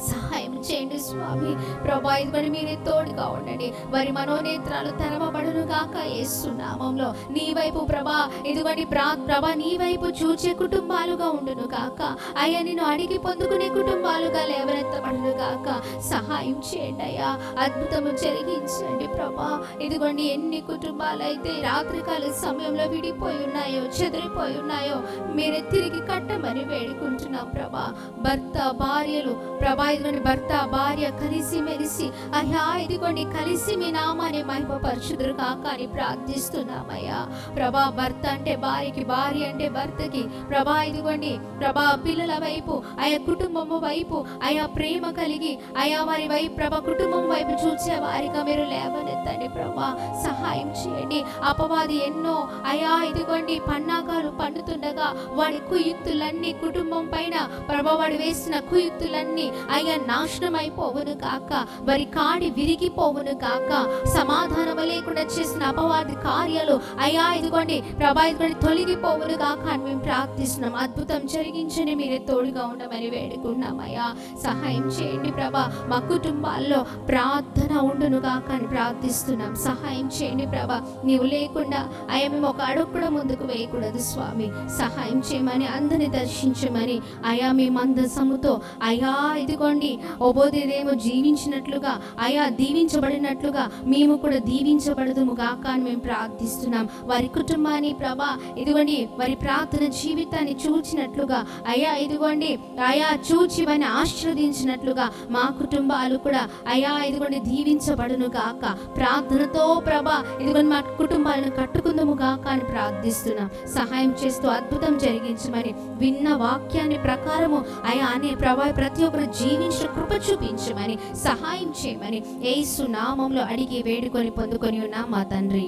సహాయం చేయండి స్వామి. ప్రభా ఇదిగోండి మీరే తోడుగా ఉండండి. వారి మనోనేత్రాలు తెరవబడును గాక యేసు నామములో. నీ వైపు ప్రభా ఇదిగోండి ప్రభా నీ వైపు చూచే కుటుంబాలుగా ఉండును గాక అయ్యా. నిన్ను అడిగి పొందుకునే కుటుంబాలుగా లేవనెత్తబడును గాక. సహాయం చేయండి అయ్యా. అద్భుతము జరిగించండి ప్రభా. ఇదిగోండి ఎన్ని కుటుంబాలు అయితే రాత్రికాల సమయంలో విడిపోయి ఉన్నాయో, చెదిరిపోయి ఉన్నాయో మీరే తిరిగి కట్టమని వేడుకుంటున్నాం ప్రభా. భర్త భార్యలు ప్రభా ఇదిగోండి భర్త భార్య కలిసి మెలిసి అయ్యా ఇదిగోండి కలిసి మీ నామాన్ని మహిమపరచుదురు కాక అని ప్రార్థిస్తున్నామయ్యా. ప్రభా భర్త అంటే భార్యకి, భార్య అంటే భర్తకి ప్రభా ఇదిగోండి ప్రభా పిల్లల వైపు ఆయా కుటుంబము వైపు ఆయా ప్రేమ కలిగి ఆయా వారి వైపు ప్రభా కుటుంబం వైపు చూసే వారిగా మీరు లేవనెత్తండి ప్రభా. సహాయం చేయండి. అపవాది ఎన్నో అయా ఇదిగోండి పన్నాగాలు పండుతుండగా వాడి కుయుక్తులన్నీ కుటుంబం పైన ప్రభా వాడు వేసిన కుయుక్తులన్నీ అయ్యా నాశనం అయిపోవును కాక, వారి కాడి విరిగిపోవును కాక, సమాధానం లేకుండా చేసిన అపవాది కార్యాలు అయ్యా ఇదిగోండి ప్రభా ఇదిగోండి తొలగిపోవును కాక అని మేము ప్రార్థిస్తున్నాం. అద్భుతం జరిగించని మీరే తోడుగా ఉండమని వేడుకున్నాం అయ్యా. సహాయం చేయండి ప్రభా. మా కుటుంబాల్లో ప్రార్థన ఉండును కాక అని ప్రార్థిస్తున్నాం. సహాయం చేయండి ప్రభా. నీవు లేకుండా అయ్యా మేము ఒక అడుగు కూడా ముందుకు వేయకూడదు స్వామి. సహాయం చేయమని అందరిని దర్శించమని అయా మీ మందసముతో అయా ఇదిగో ఇదిగోండి ఒబోదేదేమో జీవించినట్లుగా అయా దీవించబడినట్లుగా మేము కూడా దీవించబడదుము గాక అని మేము ప్రార్థిస్తున్నాం. వారి కుటుంబాన్ని ప్రభా ఇదిగోండి వారి ప్రార్థన జీవితాన్ని చూచినట్లుగా అయా ఇదిగోండి అయా చూచి వారిని ఆశీర్వదించినట్లుగా మా కుటుంబాలు కూడా అయా ఇదిగోండి దీవించబడును గాక. ప్రార్థనతో ప్రభా ఇదిగోండి మా కుటుంబాలను కట్టుకుందుము గాక అని ప్రార్థిస్తున్నాం. సహాయం చేస్తూ అద్భుతం జరిగించమని విన్న వాక్యాన్ని ప్రకారము అయా అనే ప్రభా ప్రతి ఒక్కరు జీవించిన కృప చూపించమని సహాయం చేయమని యేసు నామములో అడిగి వేడుకొని పొందుకొని ఉన్నాం మా తండ్రి.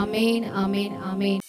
ఆమేన్ ఆమేన్ ఆమేన్.